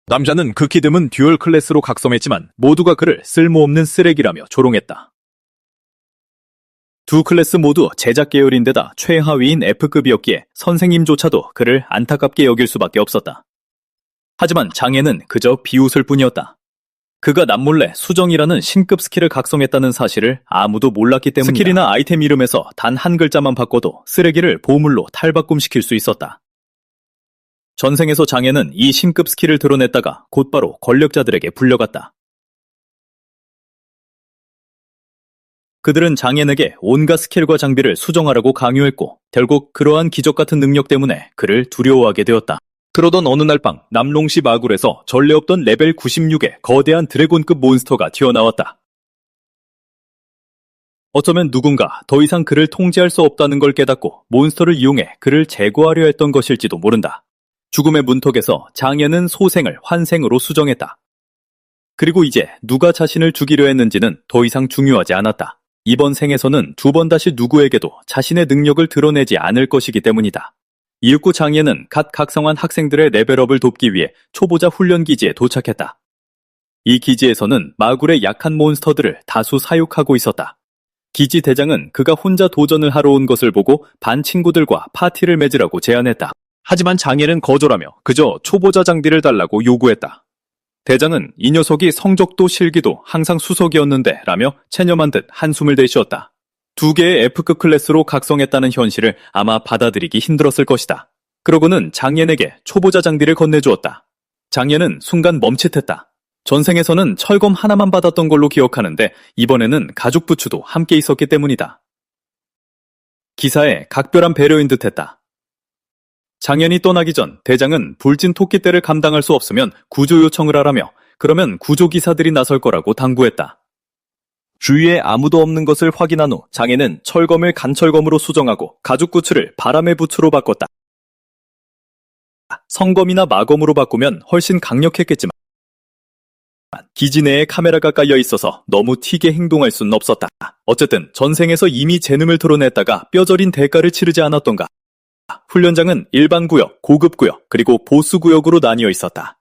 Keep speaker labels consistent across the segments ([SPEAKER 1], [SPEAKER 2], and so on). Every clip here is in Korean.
[SPEAKER 1] 남자는 극히 드문 듀얼 클래스로 각성했지만 모두가 그를 쓸모없는 쓰레기라며 조롱했다. 두 클래스 모두 제작 계열인데다 최하위인 F급이었기에 선생님조차도 그를 안타깝게 여길 수밖에 없었다. 하지만 장애는 그저 비웃을 뿐이었다. 그가 남몰래 수정이라는 신급 스킬을 각성했다는 사실을 아무도 몰랐기 때문이다. 스킬이나 아이템 이름에서 단 한 글자만 바꿔도 쓰레기를 보물로 탈바꿈시킬 수 있었다. 전생에서 장애는 이 신급 스킬을 드러냈다가 곧바로 권력자들에게 불려갔다. 그들은 장애에게 온갖 스킬과 장비를 수정하라고 강요했고 결국 그러한 기적 같은 능력 때문에 그를 두려워하게 되었다. 그러던 어느 날 밤 남롱시 마굴에서 전례 없던 레벨 96의 거대한 드래곤급 몬스터가 튀어나왔다. 어쩌면 누군가 더 이상 그를 통제할 수 없다는 걸 깨닫고 몬스터를 이용해 그를 제거하려 했던 것일지도 모른다. 죽음의 문턱에서 장애는 소생을 환생으로 수정했다. 그리고 이제 누가 자신을 죽이려 했는지는 더 이상 중요하지 않았다. 이번 생에서는 두 번 다시 누구에게도 자신의 능력을 드러내지 않을 것이기 때문이다. 이윽고 장애는 갓 각성한 학생들의 레벨업을 돕기 위해 초보자 훈련 기지에 도착했다. 이 기지에서는 마굴의 약한 몬스터들을 다수 사육하고 있었다. 기지 대장은 그가 혼자 도전을 하러 온 것을 보고 반 친구들과 파티를 맺으라고 제안했다. 하지만 장애는 거절하며 그저 초보자 장비를 달라고 요구했다. 대장은 이 녀석이 성적도 실기도 항상 수석이었는데 라며 체념한 듯 한숨을 내쉬었다. 두 개의 F급 클래스로 각성했다는 현실을 아마 받아들이기 힘들었을 것이다. 그러고는 장애에게 초보자 장비를 건네주었다. 장애는 순간 멈칫했다. 전생에서는 철검 하나만 받았던 걸로 기억하는데 이번에는 가죽 부츠도 함께 있었기 때문이다. 기사에 각별한 배려인 듯했다. 장현이 떠나기 전 대장은 불진 토끼떼를 감당할 수 없으면 구조 요청을 하라며 그러면 구조기사들이 나설 거라고 당부했다. 주위에 아무도 없는 것을 확인한 후 장애는 철검을 간철검으로 수정하고 가죽 부츠를 바람의 부츠로 바꿨다. 성검이나 마검으로 바꾸면 훨씬 강력했겠지만 기지 내에 카메라가 깔려 있어서 너무 튀게 행동할 수는 없었다. 어쨌든 전생에서 이미 재능을 드러냈다가 뼈저린 대가를 치르지 않았던가. 훈련장은 일반 구역, 고급 구역, 그리고 보스 구역으로 나뉘어 있었다.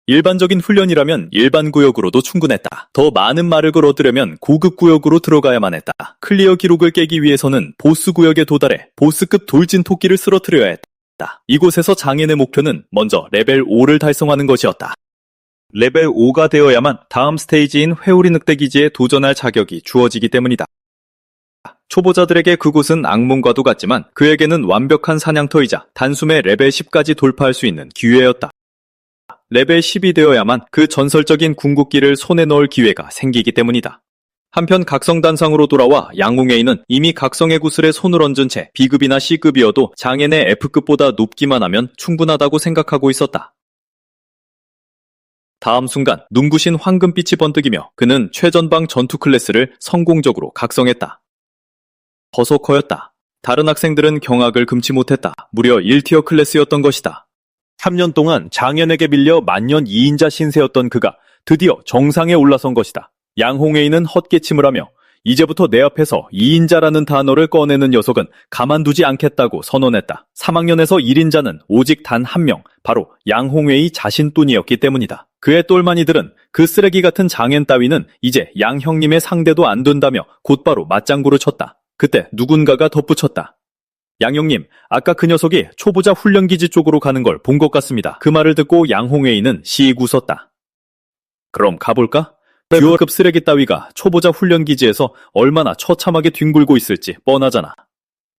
[SPEAKER 1] 일반적인 훈련이라면 일반 구역으로도 충분했다. 더 많은 마력을 얻으려면 고급 구역으로 들어가야만 했다. 클리어 기록을 깨기 위해서는 보스 구역에 도달해 보스급 돌진 토끼를 쓰러뜨려야 했다. 이곳에서 장애의 목표는 먼저 레벨 5를 달성하는 것이었다. 레벨 5가 되어야만 다음 스테이지인 회오리 늑대 기지에 도전할 자격이 주어지기 때문이다. 초보자들에게 그곳은 악몽과도 같지만 그에게는 완벽한 사냥터이자 단숨에 레벨 10까지 돌파할 수 있는 기회였다. 레벨 10이 되어야만 그 전설적인 궁극기를 손에 넣을 기회가 생기기 때문이다. 한편 각성단상으로 돌아와 양홍에이는 이미 각성의 구슬에 손을 얹은 채 B급이나 C급이어도 장애의 F급보다 높기만 하면 충분하다고 생각하고 있었다. 다음 순간 눈부신 황금빛이 번뜩이며 그는 최전방 전투 클래스를 성공적으로 각성했다. 버서커였다. 다른 학생들은 경악을 금치 못했다. 무려 1티어 클래스였던 것이다. 3년 동안 장현에게 밀려 만년 2인자 신세였던 그가 드디어 정상에 올라선 것이다. 양홍에이는 헛기침을 하며 이제부터 내 앞에서 2인자라는 단어를 꺼내는 녀석은 가만두지 않겠다고 선언했다. 3학년에서 1인자는 오직 단 한 명, 바로 양홍에이 자신뿐이었기 때문이다. 그의 똘마니들은 그 쓰레기 같은 장현 따위는 이제 양 형님의 상대도 안 된다며 곧바로 맞장구를 쳤다. 그때 누군가가 덧붙였다. 양형님, 아까 그 녀석이 초보자 훈련기지 쪽으로 가는 걸 본 것 같습니다. 그 말을 듣고 양홍에이는 씩 웃었다. 그럼 가볼까? 듀얼급 쓰레기 따위가 초보자 훈련기지에서 얼마나 처참하게 뒹굴고 있을지 뻔하잖아.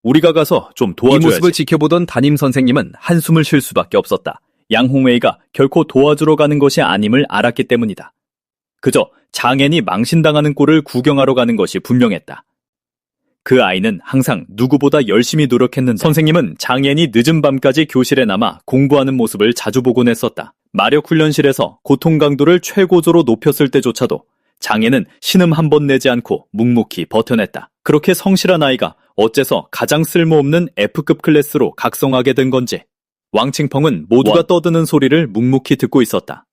[SPEAKER 1] 우리가 가서 좀 도와줘야지. 이 모습을 지켜보던 담임 선생님은 한숨을 쉴 수밖에 없었다. 양홍에이가 결코 도와주러 가는 것이 아님을 알았기 때문이다. 그저 장현이 망신당하는 꼴을 구경하러 가는 것이 분명했다. 그 아이는 항상 누구보다 열심히 노력했는데 선생님은 장현이 늦은 밤까지 교실에 남아 공부하는 모습을 자주 보곤 했었다. 마력 훈련실에서 고통 강도를 최고조로 높였을 때조차도 장현은 신음 한 번 내지 않고 묵묵히 버텨냈다. 그렇게 성실한 아이가 어째서 가장 쓸모없는 F급 클래스로 각성하게 된 건지 왕칭펑은 모두가 떠드는 소리를 묵묵히 듣고 있었다.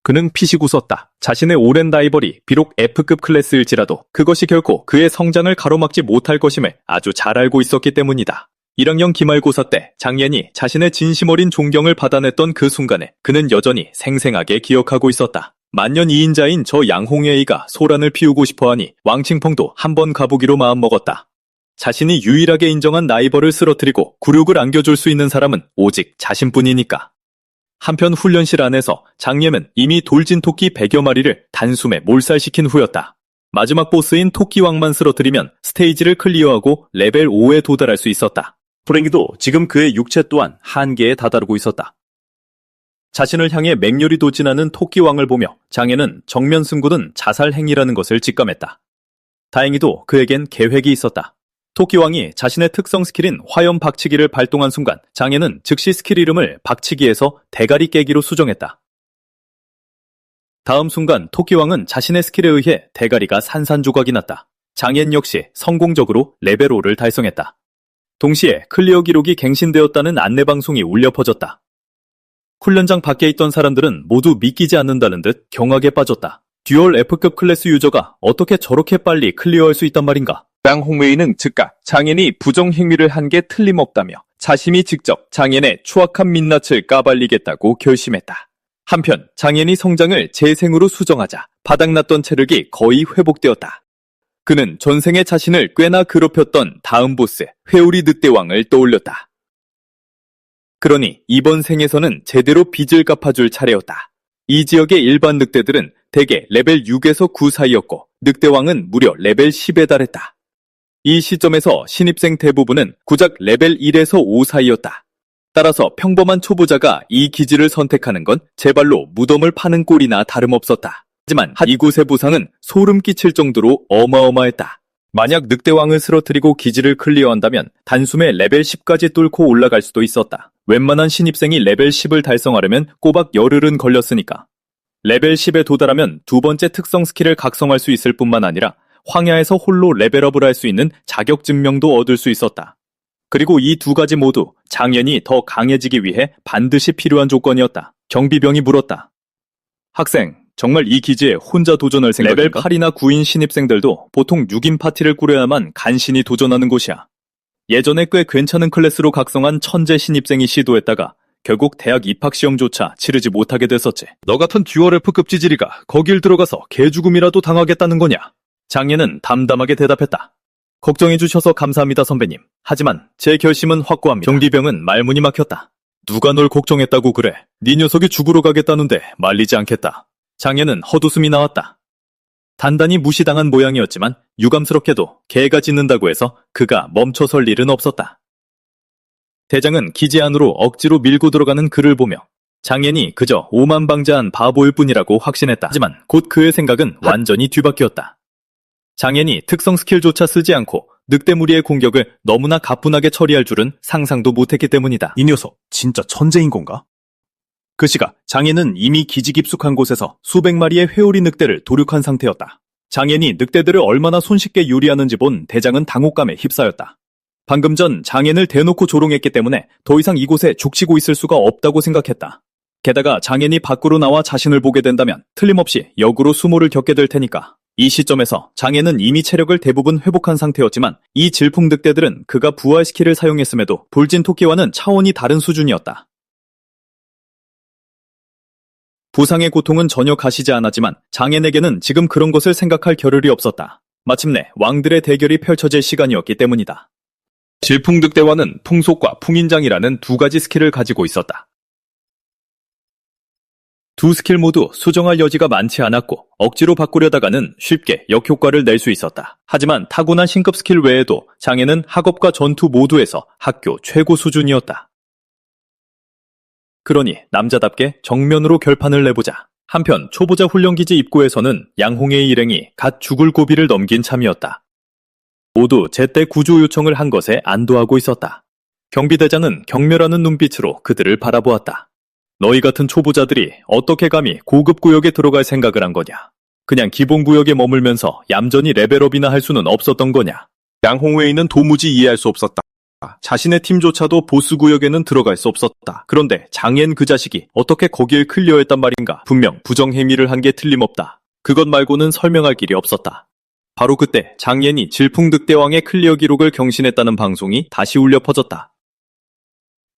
[SPEAKER 1] 그는 피식 웃었다. 자신의 오랜 라이벌이 비록 F급 클래스일지라도 그것이 결코 그의 성장을 가로막지 못할 것임을 아주 잘 알고 있었기 때문이다. 1학년 기말고사 때 장옌이 자신의 진심 어린 존경을 받아냈던 그 순간에 그는 여전히 생생하게 기억하고 있었다. 만년 2인자인 저 양홍예의가 소란을 피우고 싶어하니 왕칭펑도 한번 가보기로 마음먹었다. 자신이 유일하게 인정한 라이벌을 쓰러뜨리고 굴욕을 안겨줄 수 있는 사람은 오직 자신뿐이니까. 한편 훈련실 안에서 장예는 이미 돌진 토끼 100여 마리를 단숨에 몰살시킨 후였다. 마지막 보스인 토끼왕만 쓰러뜨리면 스테이지를 클리어하고 레벨 5에 도달할 수 있었다. 불행히도 지금 그의 육체 또한 한계에 다다르고 있었다. 자신을 향해 맹렬히 도진하는 토끼왕을 보며 장예는 정면 승부는 자살 행위라는 것을 직감했다. 다행히도 그에겐 계획이 있었다. 토끼왕이 자신의 특성 스킬인 화염 박치기를 발동한 순간 장예는 즉시 스킬 이름을 박치기에서 대가리 깨기로 수정했다. 다음 순간 토끼왕은 자신의 스킬에 의해 대가리가 산산조각이 났다. 장옌 역시 성공적으로 레벨 5를 달성했다. 동시에 클리어 기록이 갱신되었다는 안내방송이 울려 퍼졌다. 훈련장 밖에 있던 사람들은 모두 믿기지 않는다는 듯 경악에 빠졌다. 듀얼 F급 클래스 유저가 어떻게 저렇게 빨리 클리어할 수 있단 말인가?
[SPEAKER 2] 양홍웨이는 즉각 장옌이 부정행위를 한 게 틀림없다며 자신이 직접 장옌의 추악한 민낯을 까발리겠다고 결심했다. 한편 장옌이 성장을 재생으로 수정하자 바닥났던 체력이 거의 회복되었다. 그는 전생에 자신을 꽤나 괴롭혔던 다음 보스 회오리 늑대왕을 떠올렸다. 그러니 이번 생에서는 제대로 빚을 갚아줄 차례였다. 이 지역의 일반 늑대들은 대개 레벨 6에서 9 사이였고 늑대왕은 무려 레벨 10에 달했다. 이 시점에서 신입생 대부분은 고작 레벨 1에서 5 사이였다. 따라서 평범한 초보자가 이 기지를 선택하는 건 제발로 무덤을 파는 꼴이나 다름없었다. 하지만 이곳의 보상은 소름 끼칠 정도로 어마어마했다. 만약 늑대왕을 쓰러뜨리고 기지를 클리어한다면 단숨에 레벨 10까지 뚫고 올라갈 수도 있었다. 웬만한 신입생이 레벨 10을 달성하려면 꼬박 열흘은 걸렸으니까. 레벨 10에 도달하면 두 번째 특성 스킬을 각성할 수 있을 뿐만 아니라 황야에서 홀로 레벨업을 할 수 있는 자격 증명도 얻을 수 있었다. 그리고 이 두 가지 모두 장연이 더 강해지기 위해 반드시 필요한 조건이었다. 경비병이 물었다. 학생, 정말 이 기지에 혼자 도전할 생각인가? 레벨 8이나 9인 신입생들도 보통 6인 파티를 꾸려야만 간신히 도전하는 곳이야. 예전에 꽤 괜찮은 클래스로 각성한 천재 신입생이 시도했다가 결국 대학 입학시험조차 치르지 못하게 됐었지. 너 같은 듀얼 F급 찌질이가 거길 들어가서 개죽음이라도 당하겠다는 거냐? 장예는 담담하게 대답했다. 걱정해주셔서 감사합니다 선배님. 하지만 제 결심은 확고합니다. 경비병은 말문이 막혔다. 누가 널 걱정했다고 그래. 네 녀석이 죽으러 가겠다는데 말리지 않겠다. 장예는 헛웃음이 나왔다. 단단히 무시당한 모양이었지만 유감스럽게도 개가 짖는다고 해서 그가 멈춰설 일은 없었다. 대장은 기지 안으로 억지로 밀고 들어가는 그를 보며 장옌이 그저 오만방자한 바보일 뿐이라고 확신했다. 하지만 곧 그의 생각은 완전히 뒤바뀌었다. 장옌이 특성 스킬조차 쓰지 않고 늑대 무리의 공격을 너무나 가뿐하게 처리할 줄은 상상도 못했기 때문이다.
[SPEAKER 3] 이 녀석 진짜 천재인 건가? 그 시각 장옌은 이미 기지 깊숙한 곳에서 수백 마리의 회오리 늑대를 도륙한 상태였다. 장옌이 늑대들을 얼마나 손쉽게 요리하는지 본 대장은 당혹감에 휩싸였다. 방금 전 장옌을 대놓고 조롱했기 때문에 더 이상 이곳에 족치고 있을 수가 없다고 생각했다. 게다가 장옌이 밖으로 나와 자신을 보게 된다면 틀림없이 역으로 수모를 겪게 될 테니까. 이 시점에서 장옌은 이미 체력을 대부분 회복한 상태였지만 이 질풍 늑대들은 그가 부활 스킬을 사용했음에도 돌진 토끼와는 차원이 다른 수준이었다. 부상의 고통은 전혀 가시지 않았지만 장옌에게는 지금 그런 것을 생각할 겨를이 없었다. 마침내 왕들의 대결이 펼쳐질 시간이었기 때문이다.
[SPEAKER 2] 질풍늑대와는 풍속과 풍인장이라는 두 가지 스킬을 가지고 있었다.
[SPEAKER 1] 두 스킬 모두 수정할 여지가 많지 않았고 억지로 바꾸려다가는 쉽게 역효과를 낼 수 있었다. 하지만 타고난 신급 스킬 외에도 장애는 학업과 전투 모두에서 학교 최고 수준이었다. 그러니 남자답게 정면으로 결판을 내보자. 한편 초보자 훈련기지 입구에서는 양홍의 일행이 갓 죽을 고비를 넘긴 참이었다. 모두 제때 구조 요청을 한 것에 안도하고 있었다. 경비대장은 경멸하는 눈빛으로 그들을 바라보았다. 너희 같은 초보자들이 어떻게 감히 고급 구역에 들어갈 생각을 한 거냐? 그냥 기본 구역에 머물면서 얌전히 레벨업이나 할 수는 없었던 거냐?
[SPEAKER 3] 양홍웨이는 도무지 이해할 수 없었다. 자신의 팀조차도 보스 구역에는 들어갈 수 없었다. 그런데 장옌 그 자식이 어떻게 거길 클리어했단 말인가? 분명 부정행위를 한 게 틀림없다. 그것 말고는 설명할 길이 없었다.
[SPEAKER 1] 바로 그때 장옌이 질풍득대왕의 클리어 기록을 경신했다는 방송이 다시 울려 퍼졌다.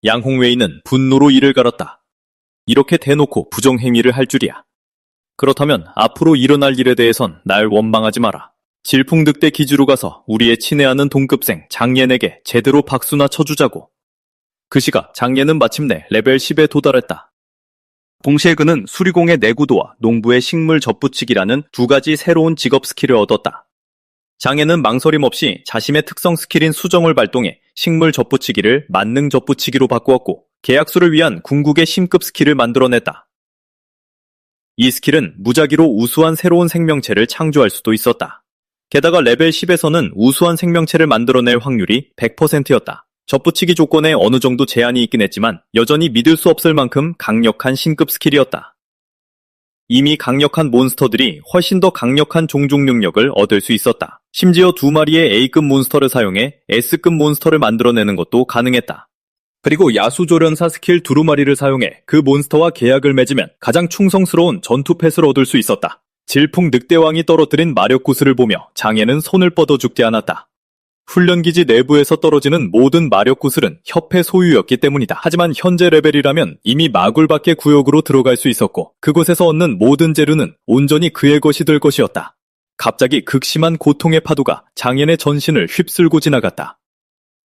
[SPEAKER 1] 양홍웨이는 분노로 이를 갈았다. 이렇게 대놓고 부정행위를 할 줄이야. 그렇다면 앞으로 일어날 일에 대해선 날 원망하지 마라. 질풍득대 기지로 가서 우리의 친애하는 동급생 장옌에게 제대로 박수나 쳐주자고. 그 시각 장옌은 마침내 레벨 10에 도달했다. 동시에 그는 수리공의 내구도와 농부의 식물 접붙이기라는 두 가지 새로운 직업 스킬을 얻었다. 장앤은 망설임 없이 자신의 특성 스킬인 수정을 발동해 식물 접붙이기를 만능 접붙이기로 바꾸었고 계약수를 위한 궁극의 신급 스킬을 만들어냈다. 이 스킬은 무작위로 우수한 새로운 생명체를 창조할 수도 있었다. 게다가 레벨 10에서는 우수한 생명체를 만들어낼 확률이 100%였다. 접붙이기 조건에 어느 정도 제한이 있긴 했지만 여전히 믿을 수 없을 만큼 강력한 신급 스킬이었다. 이미 강력한 몬스터들이 훨씬 더 강력한 종족 능력을 얻을 수 있었다. 심지어 2마리의 A급 몬스터를 사용해 S급 몬스터를 만들어내는 것도 가능했다. 그리고 야수조련사 스킬 두루마리를 사용해 그 몬스터와 계약을 맺으면 가장 충성스러운 전투 펫을 얻을 수 있었다. 질풍 늑대왕이 떨어뜨린 마력구슬을 보며 장애는 손을 뻗어 죽지 않았다. 훈련기지 내부에서 떨어지는 모든 마력구슬은 협회 소유였기 때문이다. 하지만 현재 레벨이라면 이미 마굴 밖의 구역으로 들어갈 수 있었고 그곳에서 얻는 모든 재료는 온전히 그의 것이 될 것이었다. 갑자기 극심한 고통의 파도가 장앤의 전신을 휩쓸고 지나갔다.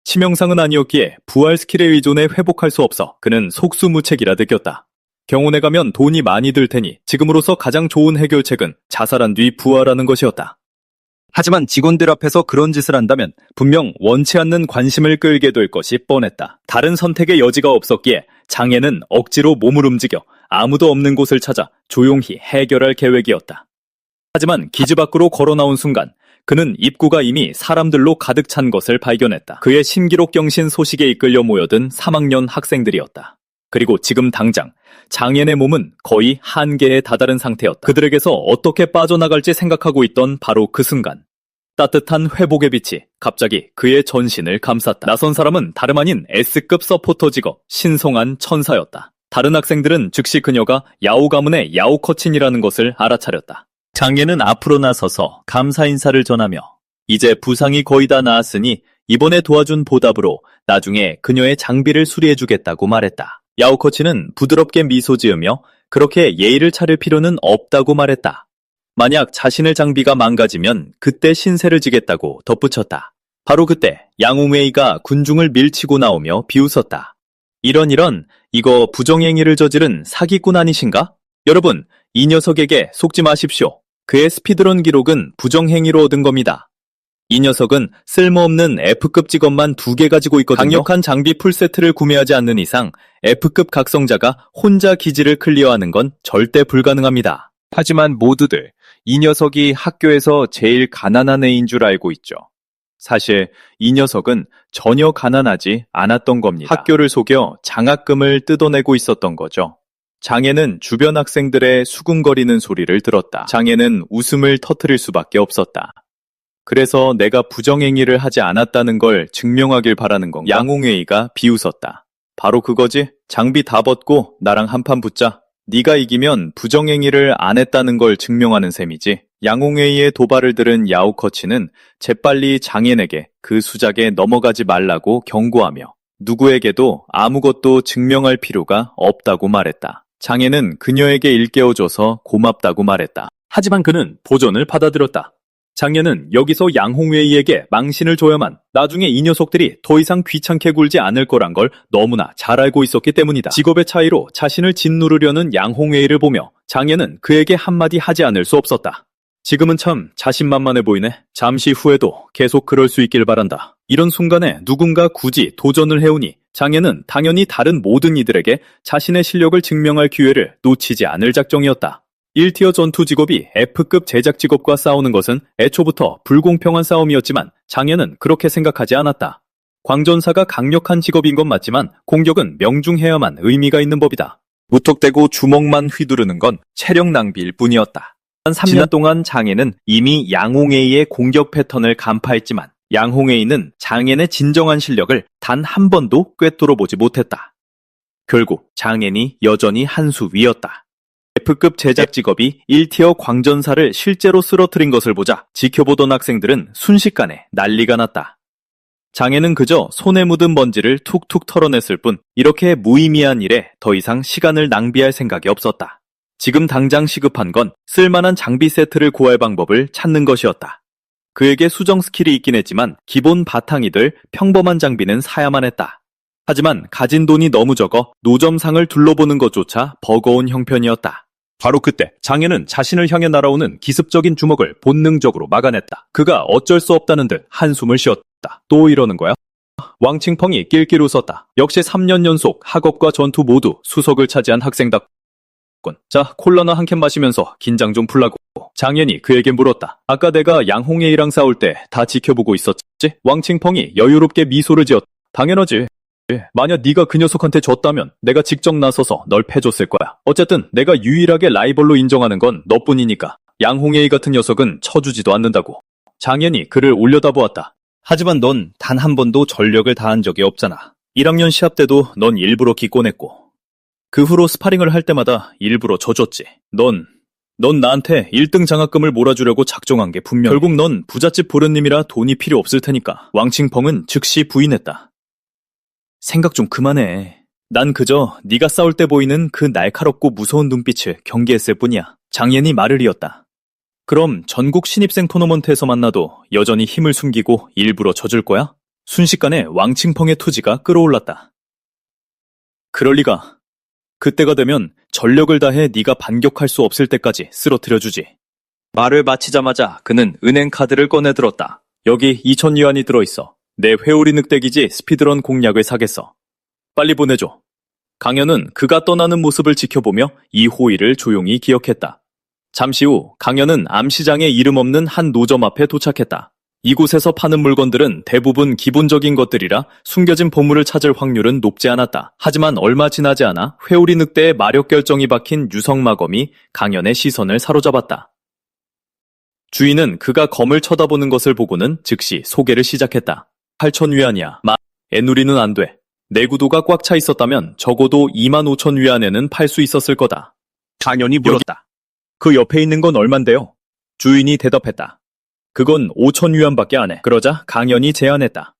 [SPEAKER 1] 치명상은 아니었기에 부활 스킬에 의존해 회복할 수 없어 그는 속수무책이라 느꼈다. 병원에 가면 돈이 많이 들 테니 지금으로서 가장 좋은 해결책은 자살한 뒤 부활하는 것이었다. 하지만 직원들 앞에서 그런 짓을 한다면 분명 원치 않는 관심을 끌게 될 것이 뻔했다. 다른 선택의 여지가 없었기에 장애는 억지로 몸을 움직여 아무도 없는 곳을 찾아 조용히 해결할 계획이었다. 하지만 기지 밖으로 걸어 나온 순간 그는 입구가 이미 사람들로 가득 찬 것을 발견했다. 그의 신기록 경신 소식에 이끌려 모여든 3학년 학생들이었다. 그리고 지금 당장 장앤의 몸은 거의 한계에 다다른 상태였다. 그들에게서 어떻게 빠져나갈지 생각하고 있던 바로 그 순간 따뜻한 회복의 빛이 갑자기 그의 전신을 감쌌다. 나선 사람은 다름 아닌 S급 서포터 직업 신성한 천사였다. 다른 학생들은 즉시 그녀가 야오 가문의 야오 커친이라는 것을 알아차렸다. 장애는 앞으로 나서서 감사 인사를 전하며 이제 부상이 거의 다 나았으니 이번에 도와준 보답으로 나중에 그녀의 장비를 수리해주겠다고 말했다. 야오 커친은 부드럽게 미소 지으며 그렇게 예의를 차릴 필요는 없다고 말했다. 만약 자신의 장비가 망가지면 그때 신세를 지겠다고 덧붙였다. 바로 그때 양홍웨이가 군중을 밀치고 나오며 비웃었다. 이런 이거 부정행위를 저지른 사기꾼 아니신가? 여러분, 이 녀석에게 속지 마십시오. 그의 스피드런 기록은 부정행위로 얻은 겁니다. 이 녀석은 쓸모없는 F급 직업만 2개 가지고 있거든요. 강력한 장비 풀세트를 구매하지 않는 이상 F급 각성자가 혼자 기지를 클리어하는 건 절대 불가능합니다.
[SPEAKER 2] 하지만 모두들 이 녀석이 학교에서 제일 가난한 애인 줄 알고 있죠. 사실 이 녀석은 전혀 가난하지 않았던 겁니다. 학교를 속여 장학금을 뜯어내고 있었던 거죠. 장애는 주변 학생들의 수군거리는 소리를 들었다. 장애는 웃음을 터뜨릴 수밖에 없었다. 그래서 내가 부정행위를 하지 않았다는 걸 증명하길 바라는 건가? 양홍웨이가 비웃었다. 바로 그거지? 장비 다 벗고 나랑 한판 붙자. 네가 이기면 부정행위를 안 했다는 걸 증명하는 셈이지. 양홍웨이의 도발을 들은 야오커치는 재빨리 장앤에게 그 수작에 넘어가지 말라고 경고하며 누구에게도 아무것도 증명할 필요가 없다고 말했다. 장앤은 그녀에게 일깨워줘서 고맙다고 말했다.
[SPEAKER 3] 하지만 그는 보전을 받아들였다. 장녀는 여기서 양홍웨이에게 망신을 줘야만 나중에 이 녀석들이 더 이상 귀찮게 굴지 않을 거란 걸 너무나 잘 알고 있었기 때문이다. 직업의 차이로 자신을 짓누르려는 양홍웨이를 보며 장녀는 그에게 한마디 하지 않을 수 없었다. 지금은 참 자신만만해 보이네. 잠시 후에도 계속 그럴 수 있길 바란다. 이런 순간에 누군가 굳이 도전을 해오니 장애는 당연히 다른 모든 이들에게 자신의 실력을 증명할 기회를 놓치지 않을 작정이었다. 1티어 전투 직업이 F급 제작 직업과 싸우는 것은 애초부터 불공평한 싸움이었지만 장애는 그렇게 생각하지 않았다. 광전사가 강력한 직업인 건 맞지만 공격은 명중해야만 의미가 있는 법이다. 무턱대고 주먹만 휘두르는 건 체력 낭비일 뿐이었다. 3년 동안 장애는 이미 양홍웨이의 공격 패턴을 간파했지만 양홍웨이는 장앤의 진정한 실력을 단 한 번도 꿰뚫어 보지 못했다. 결국 장앤이 여전히 한 수 위였다.
[SPEAKER 1] F급 제작 직업이 1티어 광전사를 실제로 쓰러뜨린 것을 보자 지켜보던 학생들은 순식간에 난리가 났다. 장애는 그저 손에 묻은 먼지를 툭툭 털어냈을 뿐 이렇게 무의미한 일에 더 이상 시간을 낭비할 생각이 없었다. 지금 당장 시급한 건 쓸만한 장비 세트를 구할 방법을 찾는 것이었다. 그에게 수정 스킬이 있긴 했지만 기본 바탕이들 평범한 장비는 사야만 했다. 하지만 가진 돈이 너무 적어 노점상을 둘러보는 것조차 버거운 형편이었다.
[SPEAKER 3] 바로 그때 장애는 자신을 향해 날아오는 기습적인 주먹을 본능적으로 막아냈다. 그가 어쩔 수 없다는 듯 한숨을 쉬었다. 또 이러는 거야? 왕칭펑이 낄낄 웃었다. 역시 3년 연속 학업과 전투 모두 수석을 차지한 학생답군. 자, 콜라나 한 캔 마시면서 긴장 좀 풀라고. 장현이 그에게 물었다. 아까 내가 양홍예이랑 싸울 때 다 지켜보고 있었지? 왕칭펑이 여유롭게 미소를 지었다. 당연하지. 만약 네가 그 녀석한테 졌다면 내가 직접 나서서 널 패줬을 거야. 어쨌든 내가 유일하게 라이벌로 인정하는 건 너뿐이니까. 양홍예이 같은 녀석은 쳐주지도 않는다고. 장현이 그를 올려다보았다. 하지만 넌 단 한 번도 전력을 다한 적이 없잖아. 1학년 시합 때도 넌 일부러 기권했고 그 후로 스파링을 할 때마다 일부러 져줬지. 넌 나한테 1등 장학금을 몰아주려고 작정한 게 분명해. 결국 넌 부잣집 보련님이라 돈이 필요 없을 테니까. 왕칭펑은 즉시 부인했다. 생각 좀 그만해. 난 그저 네가 싸울 때 보이는 그 날카롭고 무서운 눈빛을 경계했을 뿐이야. 장현이 말을 이었다. 그럼 전국 신입생 토너먼트에서 만나도 여전히 힘을 숨기고 일부러 져줄 거야? 순식간에 왕칭펑의 투지가 끌어올랐다. 그럴 리가. 그때가 되면 전력을 다해 네가 반격할 수 없을 때까지 쓰러뜨려주지. 말을 마치자마자 그는 은행 카드를 꺼내들었다. 여기 2,000유안이 들어있어. 내 회오리 늑대기지 스피드런 공략을 사겠어. 빨리 보내줘. 강현은 그가 떠나는 모습을 지켜보며 이 호의를 조용히 기억했다. 잠시 후 강현은 암시장에 이름 없는 한 노점 앞에 도착했다. 이곳에서 파는 물건들은 대부분 기본적인 것들이라 숨겨진 보물을 찾을 확률은 높지 않았다. 하지만 얼마 지나지 않아 회오리 늑대의 마력 결정이 박힌 유성마검이 강현의 시선을 사로잡았다. 주인은 그가 검을 쳐다보는 것을 보고는 즉시 소개를 시작했다. 8,000위안이야. 애누리는 안 돼. 내구도가 꽉 차 있었다면 적어도 25,000위안에는 팔 수 있었을 거다. 강현이 물었다. 그 옆에 있는 건 얼만데요? 주인이 대답했다. 그건 5,000위안밖에 안 해. 그러자 강현이 제안했다.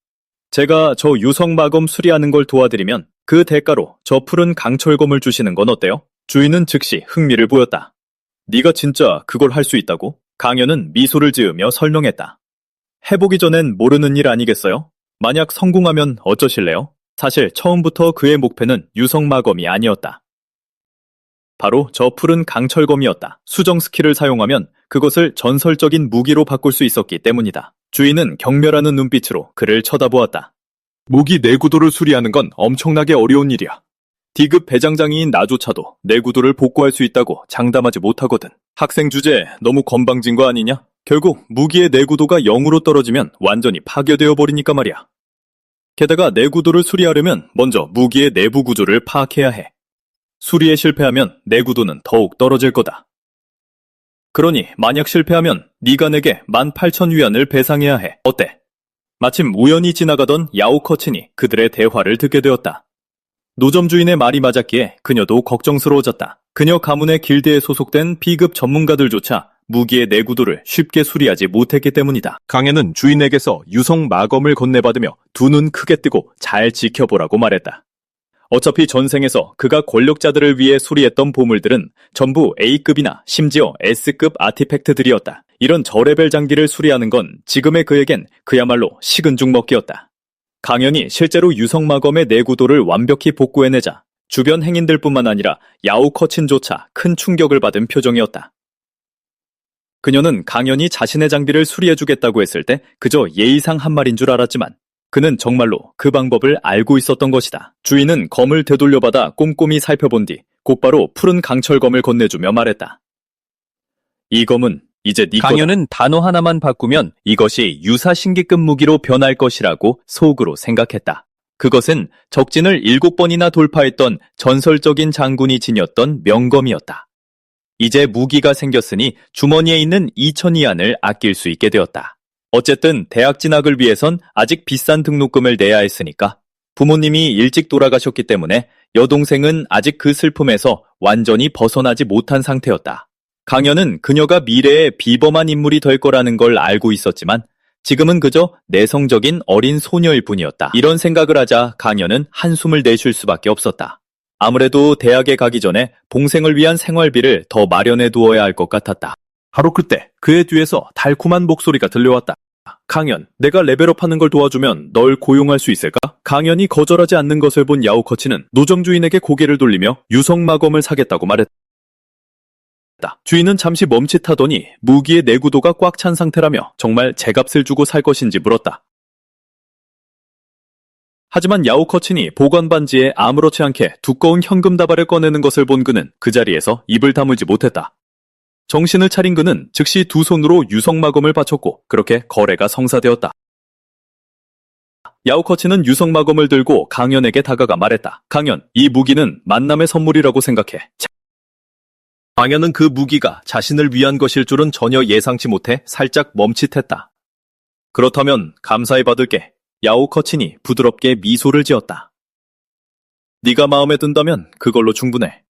[SPEAKER 3] 제가 저 유성마검 수리하는 걸 도와드리면 그 대가로 저 푸른 강철검을 주시는 건 어때요? 주인은 즉시 흥미를 보였다. 네가 진짜 그걸 할 수 있다고? 강현은 미소를 지으며 설명했다. 해보기 전엔 모르는 일 아니겠어요? 만약 성공하면 어쩌실래요? 사실 처음부터 그의 목표는 유성마검이 아니었다. 바로 저 푸른 강철검이었다. 수정 스킬을 사용하면 그것을 전설적인 무기로 바꿀 수 있었기 때문이다. 주인은 경멸하는 눈빛으로 그를 쳐다보았다. 무기 내구도를 수리하는 건 엄청나게 어려운 일이야. D급 배장장이인 나조차도 내구도를 복구할 수 있다고 장담하지 못하거든. 학생 주제에 너무 건방진 거 아니냐? 결국 무기의 내구도가 0으로 떨어지면 완전히 파괴되어 버리니까 말이야. 게다가 내구도를 수리하려면 먼저 무기의 내부 구조를 파악해야 해. 수리에 실패하면 내구도는 더욱 떨어질 거다. 그러니 만약 실패하면 네가 내게 18,000위안을 배상해야 해. 어때? 마침 우연히 지나가던 야오커친이 그들의 대화를 듣게 되었다. 노점 주인의 말이 맞았기에 그녀도 걱정스러워졌다. 그녀 가문의 길드에 소속된 B급 전문가들조차 무기의 내구도를 쉽게 수리하지 못했기 때문이다. 강현은 주인에게서 유성 마검을 건네받으며 두 눈 크게 뜨고 잘 지켜보라고 말했다. 어차피 전생에서 그가 권력자들을 위해 수리했던 보물들은 전부 A급이나 심지어 S급 아티팩트들이었다. 이런 저레벨 장비를 수리하는 건 지금의 그에겐 그야말로 식은 죽 먹기였다. 강현이 실제로 유성마검의 내구도를 완벽히 복구해내자 주변 행인들뿐만 아니라 야오커친조차 큰 충격을 받은 표정이었다. 그녀는 강현이 자신의 장비를 수리해주겠다고 했을 때 그저 예의상 한 말인 줄 알았지만 그는 정말로 그 방법을 알고 있었던 것이다. 주인은 검을 되돌려받아 꼼꼼히 살펴본 뒤 곧바로 푸른 강철검을 건네주며 말했다. 이 검은 이제 네 거다. 강현은 단어 하나만 바꾸면 이것이 유사신기급 무기로 변할 것이라고 속으로 생각했다. 그것은 적진을 7번이나 돌파했던 전설적인 장군이 지녔던 명검이었다. 이제 무기가 생겼으니 주머니에 있는 2,000위안을 아낄 수 있게 되었다. 어쨌든 대학 진학을 위해선 아직 비싼 등록금을 내야 했으니까
[SPEAKER 1] 부모님이 일찍 돌아가셨기 때문에 여동생은 아직 그 슬픔에서 완전히 벗어나지 못한 상태였다. 강현은 그녀가 미래에 비범한 인물이 될 거라는 걸 알고 있었지만 지금은 그저 내성적인 어린 소녀일 뿐이었다. 이런 생각을 하자 강현은 한숨을 내쉴 수밖에 없었다. 아무래도 대학에 가기 전에 봉생을 위한 생활비를 더 마련해 두어야 할 것 같았다.
[SPEAKER 3] 바로 그때 그의 뒤에서 달콤한 목소리가 들려왔다. 강현, 내가 레벨업하는 걸 도와주면 널 고용할 수 있을까? 강현이 거절하지 않는 것을 본 야오커치는 노점 주인에게 고개를 돌리며 유성마검을 사겠다고 말했다. 주인은 잠시 멈칫하더니 무기의 내구도가 꽉 찬 상태라며 정말 제값을 주고 살 것인지 물었다. 하지만 야오커친이 보관 반지에 아무렇지 않게 두꺼운 현금 다발을 꺼내는 것을 본 그는 그 자리에서 입을 다물지 못했다. 정신을 차린 그는 즉시 두 손으로 유성마검을 바쳤고 그렇게 거래가 성사되었다. 야오커치는 유성마검을 들고 강현에게 다가가 말했다. 강현, 이 무기는 만남의 선물이라고 생각해. 강현은 그 무기가 자신을 위한 것일 줄은 전혀 예상치 못해 살짝 멈칫했다. 그렇다면 감사히 받을게. 야오커친이 부드럽게 미소를 지었다. 네가 마음에 든다면 그걸로 충분해.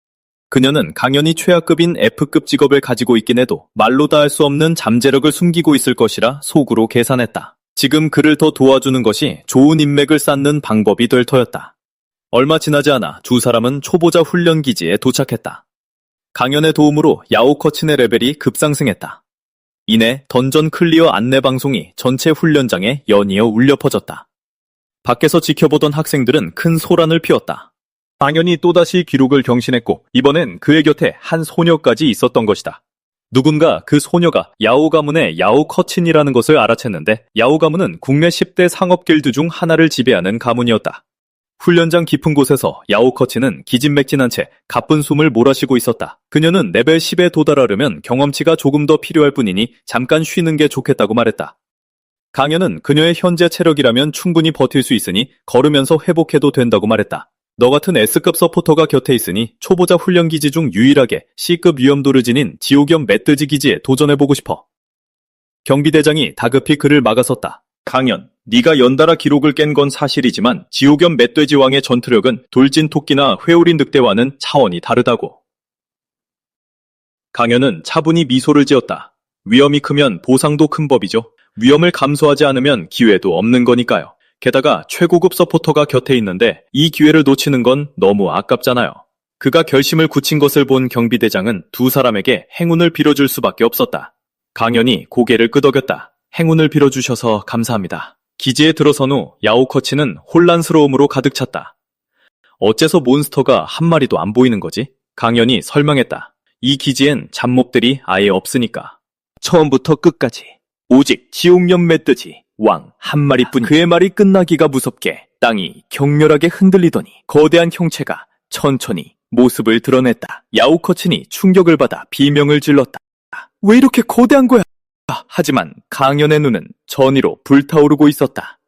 [SPEAKER 3] 그녀는 강현이 최하급인 F급 직업을 가지고 있긴 해도 말로 다 할 수 없는 잠재력을 숨기고 있을 것이라 속으로 계산했다. 지금 그를 더 도와주는 것이 좋은 인맥을 쌓는 방법이 될 터였다. 얼마 지나지 않아 두 사람은 초보자 훈련 기지에 도착했다. 강현의 도움으로 야오커친의 레벨이 급상승했다. 이내 던전 클리어 안내 방송이 전체 훈련장에 연이어 울려 퍼졌다. 밖에서 지켜보던 학생들은 큰 소란을 피웠다. 강현이 또다시 기록을 경신했고 이번엔 그의 곁에 한 소녀까지 있었던 것이다. 누군가 그 소녀가 야오 가문의 야오 커친이라는 것을 알아챘는데 야오 가문은 국내 10대 상업 길드 중 하나를 지배하는 가문이었다. 훈련장 깊은 곳에서 야오 커친은 기진맥진한 채 가쁜 숨을 몰아쉬고 있었다. 그녀는 레벨 10에 도달하려면 경험치가 조금 더 필요할 뿐이니 잠깐 쉬는 게 좋겠다고 말했다. 강현은 그녀의 현재 체력이라면 충분히 버틸 수 있으니 걸으면서 회복해도 된다고 말했다. 너 같은 S급 서포터가 곁에 있으니 초보자 훈련 기지 중 유일하게 C급 위험도를 지닌 지옥염 멧돼지 기지에 도전해보고 싶어. 경비대장이 다급히 그를 막아섰다. 강현, 네가 연달아 기록을 깬 건 사실이지만 지옥염 멧돼지 왕의 전투력은 돌진 토끼나 회오리 늑대와는 차원이 다르다고. 강현은 차분히 미소를 지었다. 위험이 크면 보상도 큰 법이죠. 위험을 감수하지 않으면 기회도 없는 거니까요. 게다가 최고급 서포터가 곁에 있는데 이 기회를 놓치는 건 너무 아깝잖아요. 그가 결심을 굳힌 것을 본 경비대장은 두 사람에게 행운을 빌어줄 수밖에 없었다. 강현이 고개를 끄덕였다. 행운을 빌어주셔서 감사합니다. 기지에 들어선 후 야오커치는 혼란스러움으로 가득 찼다. 어째서 몬스터가 한 마리도 안 보이는 거지? 강현이 설명했다. 이 기지엔 잡몹들이 아예 없으니까. 처음부터 끝까지 오직 지옥염 멧돼지 왕 한 마리뿐. 그의 말이 끝나기가 무섭게 땅이 격렬하게 흔들리더니 거대한 형체가 천천히 모습을 드러냈다. 야오커친이 충격을 받아 비명을 질렀다. 왜 이렇게 거대한 거야? 하지만 강현의 눈은 전의로 불타오르고 있었다.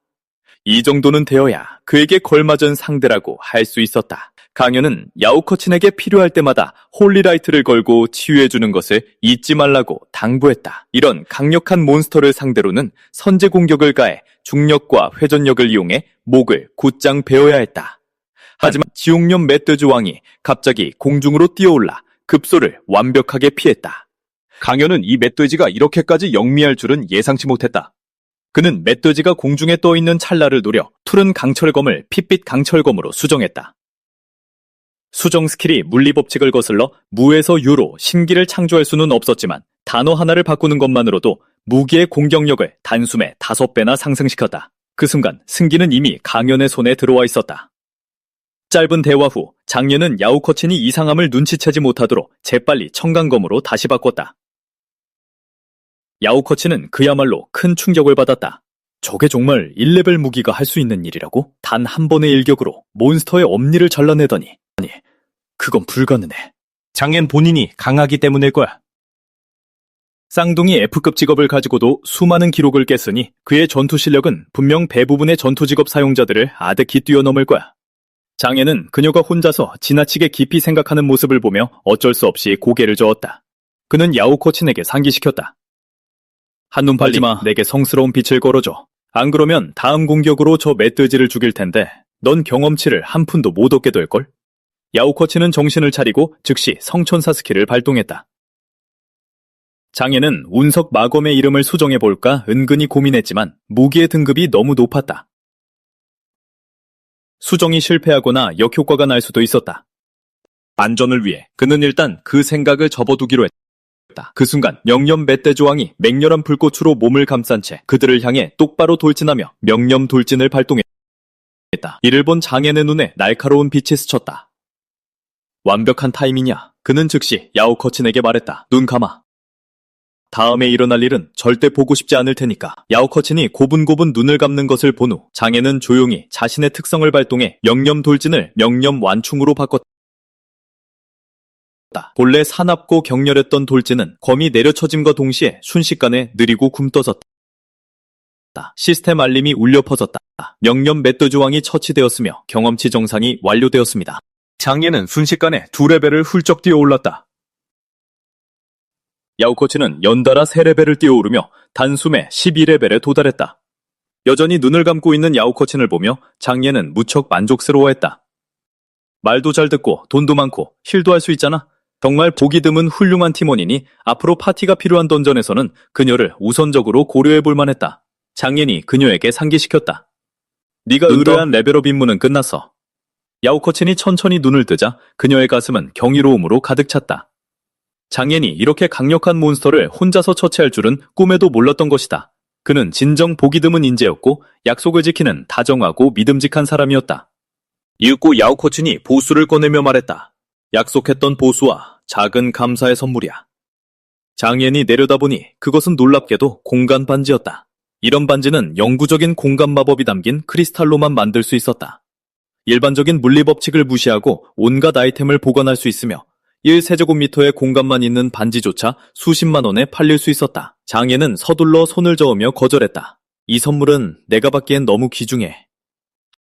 [SPEAKER 3] 이 정도는 되어야 그에게 걸맞은 상대라고 할 수 있었다. 강현은 야오커친에게 필요할 때마다 홀리라이트를 걸고 치유해주는 것을 잊지 말라고 당부했다. 이런 강력한 몬스터를 상대로는 선제 공격을 가해 중력과 회전력을 이용해 목을 곧장 베어야 했다. 하지만 지옥염 멧돼지 왕이 갑자기 공중으로 뛰어올라 급소를 완벽하게 피했다. 강현은 이 멧돼지가 이렇게까지 영리할 줄은 예상치 못했다. 그는 멧돼지가 공중에 떠있는 찰나를 노려 푸른 강철검을 핏빛 강철검으로 수정했다. 수정 스킬이 물리법칙을 거슬러 무에서 유로 신기를 창조할 수는 없었지만 단어 하나를 바꾸는 것만으로도 무기의 공격력을 단숨에 5배나 상승시켰다. 그 순간 승기는 이미 강현의 손에 들어와 있었다. 짧은 대화 후 장례는 야오커친이 이상함을 눈치채지 못하도록 재빨리 청강검으로 다시 바꿨다. 야오커치는 그야말로 큰 충격을 받았다. 저게 정말 1레벨 무기가 할 수 있는 일이라고? 단 한 번의 일격으로 몬스터의 엄니를 잘라내다니. 아니, 그건 불가능해. 장엔 본인이 강하기 때문일 거야. 쌍둥이 F급 직업을 가지고도 수많은 기록을 깼으니 그의 전투 실력은 분명 대부분의 전투 직업 사용자들을 아득히 뛰어넘을 거야. 장애는 그녀가 혼자서 지나치게 깊이 생각하는 모습을 보며 어쩔 수 없이 고개를 저었다. 그는 야오코친에게 상기시켰다. 한눈 팔지 마. 내게 성스러운 빛을 걸어줘. 안 그러면 다음 공격으로 저 멧돼지를 죽일 텐데
[SPEAKER 1] 넌 경험치를 한 푼도 못 얻게 될걸? 야오코치는 정신을 차리고 즉시 성천사 스킬을 발동했다. 장애는 운석 마검의 이름을 수정해볼까 은근히 고민했지만 무기의 등급이 너무 높았다. 수정이 실패하거나 역효과가 날 수도 있었다. 안전을 위해 그는 일단 그 생각을 접어두기로 했다. 그 순간 명념 멧돼지왕이 맹렬한 불꽃으로 몸을 감싼 채 그들을 향해 똑바로 돌진하며 명념 돌진을 발동했다. 이를 본 장애의 눈에 날카로운 빛이 스쳤다. 완벽한 타이밍이야. 그는 즉시 야오코친에게 말했다. 눈 감아. 다음에 일어날 일은 절대 보고 싶지 않을 테니까. 야오코친이 고분고분 눈을 감는 것을 본 후 장애는 조용히 자신의 특성을 발동해 명념 돌진을 명념 완충으로 바꿨다. 본래 사납고 격렬했던 돌진은 검이 내려쳐짐과 동시에 순식간에 느리고 굼떠졌다. 시스템 알림이 울려 퍼졌다. 명념 멧돼지왕이 처치되었으며 경험치 정상이 완료되었습니다. 장애는 순식간에 2레벨을 훌쩍 뛰어올랐다. 야오코치는 연달아 3레벨을 뛰어오르며 단숨에 12레벨에 도달했다. 여전히 눈을 감고 있는 야오코친을 보며 장예는 무척 만족스러워했다. 말도 잘 듣고 돈도 많고 힐도 할 수 있잖아. 정말 보기 드문 훌륭한 팀원이니 앞으로 파티가 필요한 던전에서는 그녀를 우선적으로 고려해볼 만했다. 장예이 그녀에게 상기시켰다. 네가 의뢰한 레벨업 임무는 끝났어. 야오코친이 천천히 눈을 뜨자 그녀의 가슴은 경이로움으로 가득 찼다. 장예이 이렇게 강력한 몬스터를 혼자서 처치할 줄은 꿈에도 몰랐던 것이다. 그는 진정 보기 드문 인재였고 약속을 지키는 다정하고 믿음직한 사람이었다. 이윽고 야오코친이 보수를 꺼내며 말했다. 약속했던 보수와 작은 감사의 선물이야. 장예이 내려다보니 그것은 놀랍게도 공간 반지였다. 이런 반지는 영구적인 공간 마법이 담긴 크리스탈로만 만들 수 있었다. 일반적인 물리법칙을 무시하고 온갖 아이템을 보관할 수 있으며 1세제곱미터의 공간만 있는 반지조차 수십만 원에 팔릴 수 있었다. 장예는 서둘러 손을 저으며 거절했다. 이 선물은 내가 받기엔 너무 귀중해.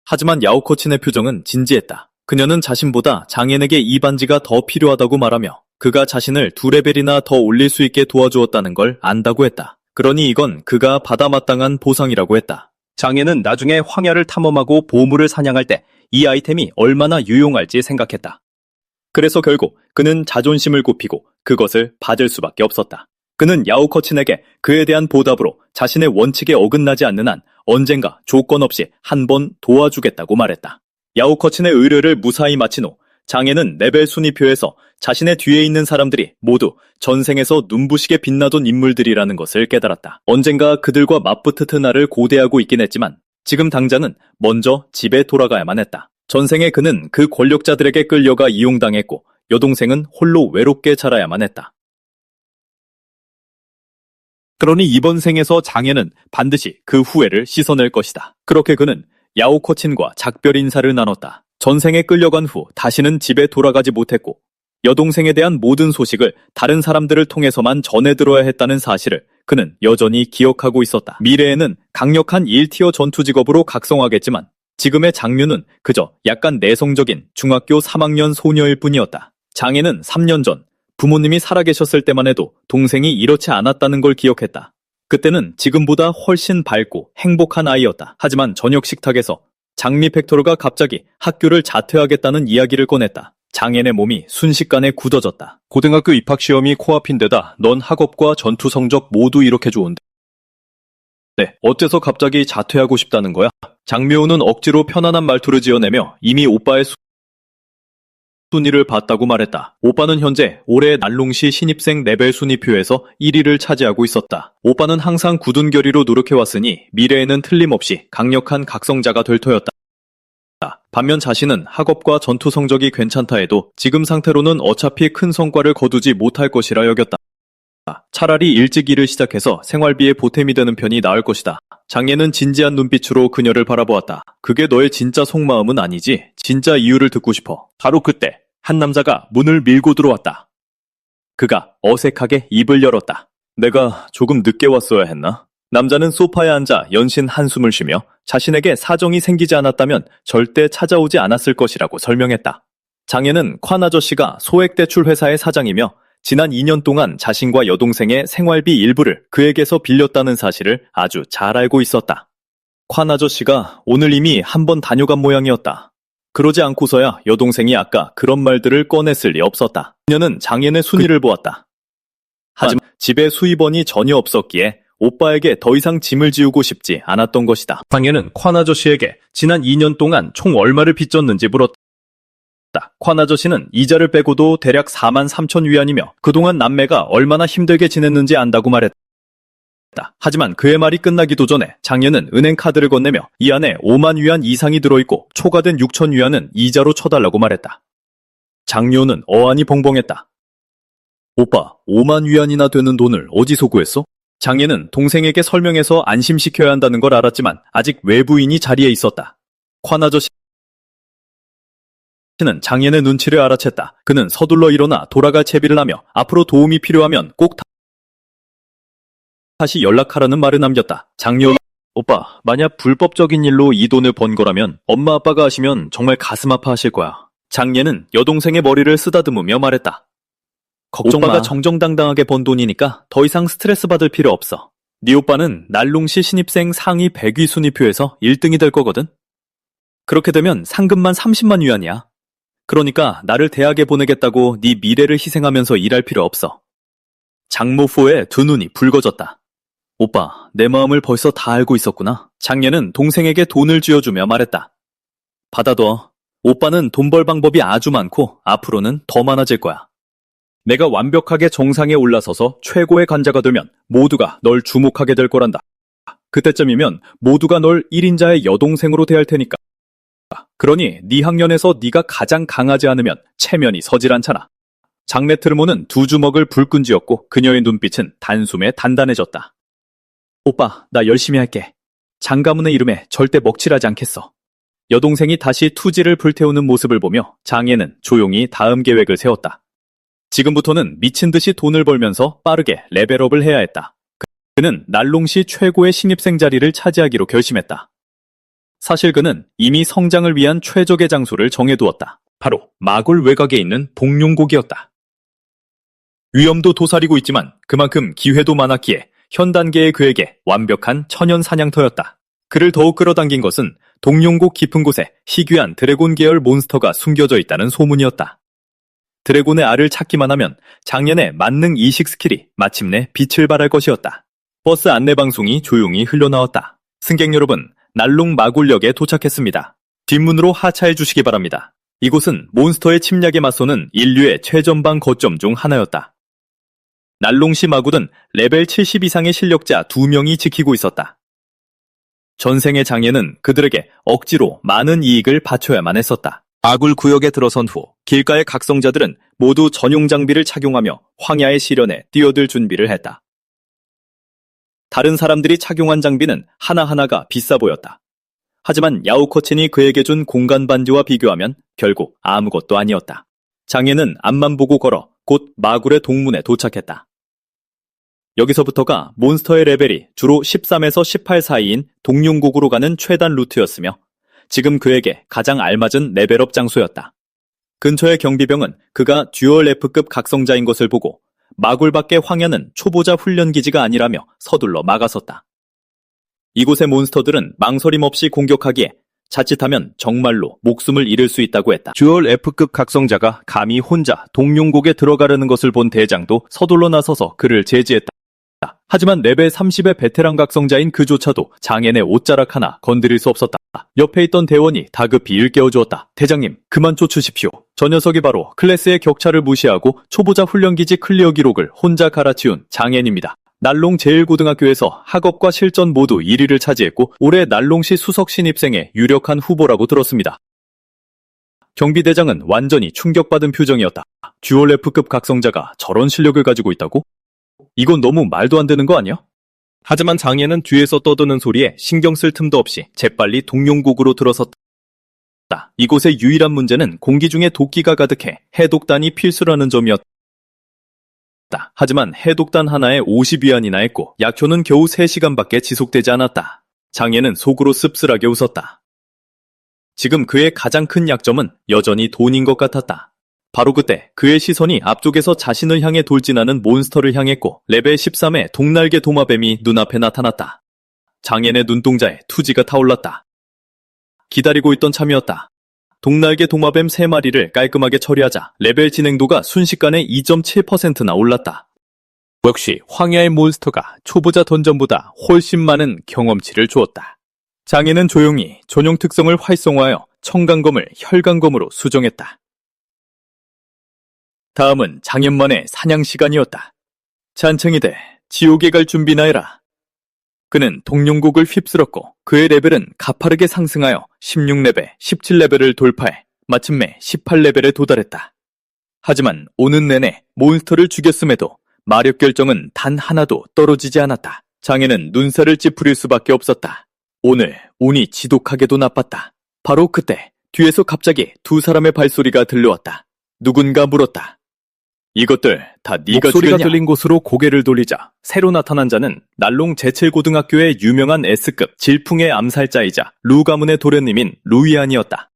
[SPEAKER 1] 하지만 야오코친의 표정은 진지했다. 그녀는 자신보다 장예에게 이 반지가 더 필요하다고 말하며 그가 자신을 2레벨이나 더 올릴 수 있게 도와주었다는 걸 안다고 했다. 그러니 이건 그가 받아 마땅한 보상이라고 했다. 장예는 나중에 황야를 탐험하고 보물을 사냥할 때 이 아이템이 얼마나 유용할지 생각했다. 그래서 결국 그는 자존심을 굽히고 그것을 받을 수밖에 없었다. 그는 야오코친에게 그에 대한 보답으로 자신의 원칙에 어긋나지 않는 한 언젠가 조건 없이 한 번 도와주겠다고 말했다. 야오코친의 의뢰를 무사히 마친 후 장예는 레벨 순위표에서 자신의 뒤에 있는 사람들이 모두 전생에서 눈부시게 빛나던 인물들이라는 것을 깨달았다. 언젠가 그들과 맞붙을 날을 고대하고 있긴 했지만 지금 당장은 먼저 집에 돌아가야만 했다. 전생에 그는 그 권력자들에게 끌려가 이용당했고 여동생은 홀로 외롭게 자라야만 했다. 그러니 이번 생에서 장예는 반드시 그 후회를 씻어낼 것이다. 그렇게 그는 야오코친과 작별 인사를 나눴다. 전생에 끌려간 후 다시는 집에 돌아가지 못했고 여동생에 대한 모든 소식을 다른 사람들을 통해서만 전해 들어야 했다는 사실을 그는 여전히 기억하고 있었다. 미래에는 강력한 1티어 전투 직업으로 각성하겠지만 지금의 장류는 그저 약간 내성적인 중학교 3학년 소녀일 뿐이었다. 장예는 3년 전 부모님이 살아계셨을 때만 해도 동생이 이렇지 않았다는 걸 기억했다. 그때는 지금보다 훨씬 밝고 행복한 아이였다. 하지만 저녁 식탁에서 장미 팩토르가 갑자기 학교를 자퇴하겠다는 이야기를 꺼냈다. 장예의 몸이 순식간에 굳어졌다. 고등학교 입학시험이 코앞인데다 넌 학업과 전투 성적 모두 이렇게 좋은데. 네, 어째서 갑자기 자퇴하고 싶다는 거야? 장묘우는 억지로 편안한 말투를 지어내며 이미 오빠의 순위를 봤다고 말했다. 오빠는 현재 올해 난롱시 신입생 레벨 순위표에서 1위를 차지하고 있었다. 오빠는 항상 굳은 결의로 노력해왔으니 미래에는 틀림없이 강력한 각성자가 될 터였다. 반면 자신은 학업과 전투 성적이 괜찮다 해도 지금 상태로는 어차피 큰 성과를 거두지 못할 것이라 여겼다. 차라리 일찍 일을 시작해서 생활비에 보탬이 되는 편이 나을 것이다. 장예는 진지한 눈빛으로 그녀를 바라보았다. 그게 너의 진짜 속마음은 아니지? 진짜 이유를 듣고 싶어. 바로 그때 한 남자가 문을 밀고 들어왔다. 그가 어색하게 입을 열었다. 내가 조금 늦게 왔어야 했나? 남자는 소파에 앉아 연신 한숨을 쉬며 자신에게 사정이 생기지 않았다면 절대 찾아오지 않았을 것이라고 설명했다. 장예는 관 아저씨가 소액대출 회사의 사장이며 지난 2년 동안 자신과 여동생의 생활비 일부를 그에게서 빌렸다는 사실을 아주 잘 알고 있었다. 관 아저씨가 오늘 이미 한 번 다녀간 모양이었다. 그러지 않고서야 여동생이 아까 그런 말들을 꺼냈을 리 없었다. 그녀는 장인의 순위를 보았다. 하지만 집에 수입원이 전혀 없었기에 오빠에게 더 이상 짐을 지우고 싶지 않았던 것이다.
[SPEAKER 3] 장인은 관 아저씨에게 지난 2년 동안 총 얼마를 빚졌는지 물었다. 관 아저씨는 이자를 빼고도 대략 4만 3천 위안이며 그동안 남매가 얼마나 힘들게 지냈는지 안다고 말했다. 하지만 그의 말이 끝나기도 전에 장녀는 은행 카드를 건네며 이 안에 5만 위안 이상이 들어있고 초과된 6천 위안은 이자로 쳐달라고 말했다. 장녀는 어안이 벙벙했다. 오빠, 5만 위안이나 되는 돈을 어디서 구했어? 장녀는 동생에게 설명해서 안심시켜야 한다는 걸 알았지만 아직 외부인이 자리에 있었다. 관 아저씨는 장녀의 눈치를 알아챘다. 그는 서둘러 일어나 돌아갈 채비를 하며 앞으로 도움이 필요하면 꼭 다시 연락하라는 말을 남겼다. 장녀, 오빠, 만약 불법적인 일로 이 돈을 번 거라면 엄마 아빠가 아시면 정말 가슴 아파하실 거야. 장녀는 여동생의 머리를 쓰다듬으며 말했다. 걱정 마. 오빠가 정정당당하게 번 돈이니까 더 이상 스트레스 받을 필요 없어. 네 오빠는 날롱시 신입생 상위 100위 순위표에서 1등이 될 거거든. 그렇게 되면 상금만 30만 위안이야. 그러니까 나를 대학에 보내겠다고 네 미래를 희생하면서 일할 필요 없어. 장모포의 두 눈이 붉어졌다. 오빠, 내 마음을 벌써 다 알고 있었구나. 장녀는 동생에게 돈을 쥐어주며 말했다. 받아둬. 오빠는 돈 벌 방법이 아주 많고 앞으로는 더 많아질 거야. 내가 완벽하게 정상에 올라서서 최고의 관자가 되면 모두가 널 주목하게 될 거란다. 그때쯤이면 모두가 널 1인자의 여동생으로 대할 테니까. 그러니 네 학년에서 네가 가장 강하지 않으면 체면이 서질 않잖아. 장내 트르모는 두 주먹을 불끈 쥐었고 그녀의 눈빛은 단숨에 단단해졌다. 오빠, 나 열심히 할게. 장가문의 이름에 절대 먹칠하지 않겠어. 여동생이 다시 투지를 불태우는 모습을 보며 장애는 조용히 다음 계획을 세웠다. 지금부터는 미친 듯이 돈을 벌면서 빠르게 레벨업을 해야 했다. 그는 날롱시 최고의 신입생 자리를 차지하기로 결심했다. 사실 그는 이미 성장을 위한 최적의 장소를 정해두었다. 바로 마골 외곽에 있는 동룡곡이었다. 위험도 도사리고 있지만 그만큼 기회도 많았기에 현 단계의 그에게 완벽한 천연 사냥터였다. 그를 더욱 끌어당긴 것은 동룡곡 깊은 곳에 희귀한 드래곤 계열 몬스터가 숨겨져 있다는 소문이었다. 드래곤의 알을 찾기만 하면 장년의 만능 이식 스킬이 마침내 빛을 발할 것이었다. 버스 안내방송이 조용히 흘러나왔다. 승객 여러분, 날롱 마골역에 도착했습니다. 뒷문으로 하차해 주시기 바랍니다. 이곳은 몬스터의 침략에 맞서는 인류의 최전방 거점 중 하나였다. 날롱시 마굴은 레벨 70 이상의 실력자 2명이 지키고 있었다. 전생의 장애는 그들에게 억지로 많은 이익을 바쳐야만 했었다. 마굴 구역에 들어선 후 길가의 각성자들은 모두 전용 장비를 착용하며 황야의 시련에 뛰어들 준비를 했다. 다른 사람들이 착용한 장비는 하나하나가 비싸 보였다. 하지만 야오코첸이 그에게 준 공간 반지와 비교하면 결국 아무것도 아니었다. 장애는 앞만 보고 걸어 곧 마굴의 동문에 도착했다. 여기서부터가 몬스터의 레벨이 주로 13에서 18 사이인 동룡곡으로 가는 최단 루트였으며 지금 그에게 가장 알맞은 레벨업 장소였다. 근처의 경비병은 그가 듀얼 F급 각성자인 것을 보고 마굴 밖의 황야는 초보자 훈련기지가 아니라며 서둘러 막아섰다. 이곳의 몬스터들은 망설임 없이 공격하기에 자칫하면 정말로 목숨을 잃을 수 있다고 했다. 듀얼 F급 각성자가 감히 혼자 동룡곡에 들어가려는 것을 본 대장도 서둘러 나서서 그를 제지했다. 하지만 레벨 30의 베테랑 각성자인 그조차도 장애의 옷자락 하나 건드릴 수 없었다. 옆에 있던 대원이 다급히 일깨워주었다. 대장님, 그만 쫓으십시오. 저 녀석이 바로 클래스의 격차를 무시하고 초보자 훈련기지 클리어 기록을 혼자 갈아치운 장애인입니다. 날롱 제1고등학교에서 학업과 실전 모두 1위를 차지했고 올해 날롱시 수석 신입생의 유력한 후보라고 들었습니다. 경비대장은 완전히 충격받은 표정이었다. 듀얼 F급 각성자가 저런 실력을 가지고 있다고? 이건 너무 말도 안 되는 거 아니야? 하지만 장애는 뒤에서 떠드는 소리에 신경 쓸 틈도 없이 재빨리 동룡곡으로 들어섰다. 이곳의 유일한 문제는 공기 중에 도끼가 가득해 해독단이 필수라는 점이었다. 하지만 해독단 하나에 50위안이나 했고 약효는 겨우 3시간밖에 지속되지 않았다. 장애는 속으로 씁쓸하게 웃었다. 지금 그의 가장 큰 약점은 여전히 돈인 것 같았다. 바로 그때 그의 시선이 앞쪽에서 자신을 향해 돌진하는 몬스터를 향했고 레벨 13의 동날개 도마뱀이 눈앞에 나타났다.
[SPEAKER 1] 장앤의 눈동자에 투지가 타올랐다. 기다리고 있던 참이었다. 동날개 도마뱀 3마리를 깔끔하게 처리하자 레벨 진행도가 순식간에 2.7%나 올랐다. 역시 황야의 몬스터가 초보자 던전보다 훨씬 많은 경험치를 주었다. 장애는 조용히 전용 특성을 활성화하여 청강검을 혈강검으로 수정했다. 다음은 장현만의 사냥 시간이었다. 잔챙이대, 지옥에 갈 준비나 해라. 그는 동룡곡을 휩쓸었고 그의 레벨은 가파르게 상승하여 16레벨, 17레벨을 돌파해 마침내 18레벨에 도달했다. 하지만 오는 내내 몬스터를 죽였음에도 마력 결정은 단 하나도 떨어지지 않았다. 장애는 눈살을 찌푸릴 수밖에 없었다. 오늘 운이 지독하게도 나빴다. 바로 그때 뒤에서 갑자기 두 사람의 발소리가 들려왔다. 누군가 물었다. 이것들 다 네가
[SPEAKER 3] 목소리가
[SPEAKER 1] 죽였냐?
[SPEAKER 3] 들린 곳으로 고개를 돌리자 새로 나타난 자는 날롱 제첼고등학교의 유명한 S급 질풍의 암살자이자 루 가문의 도련님인 루이안이었다.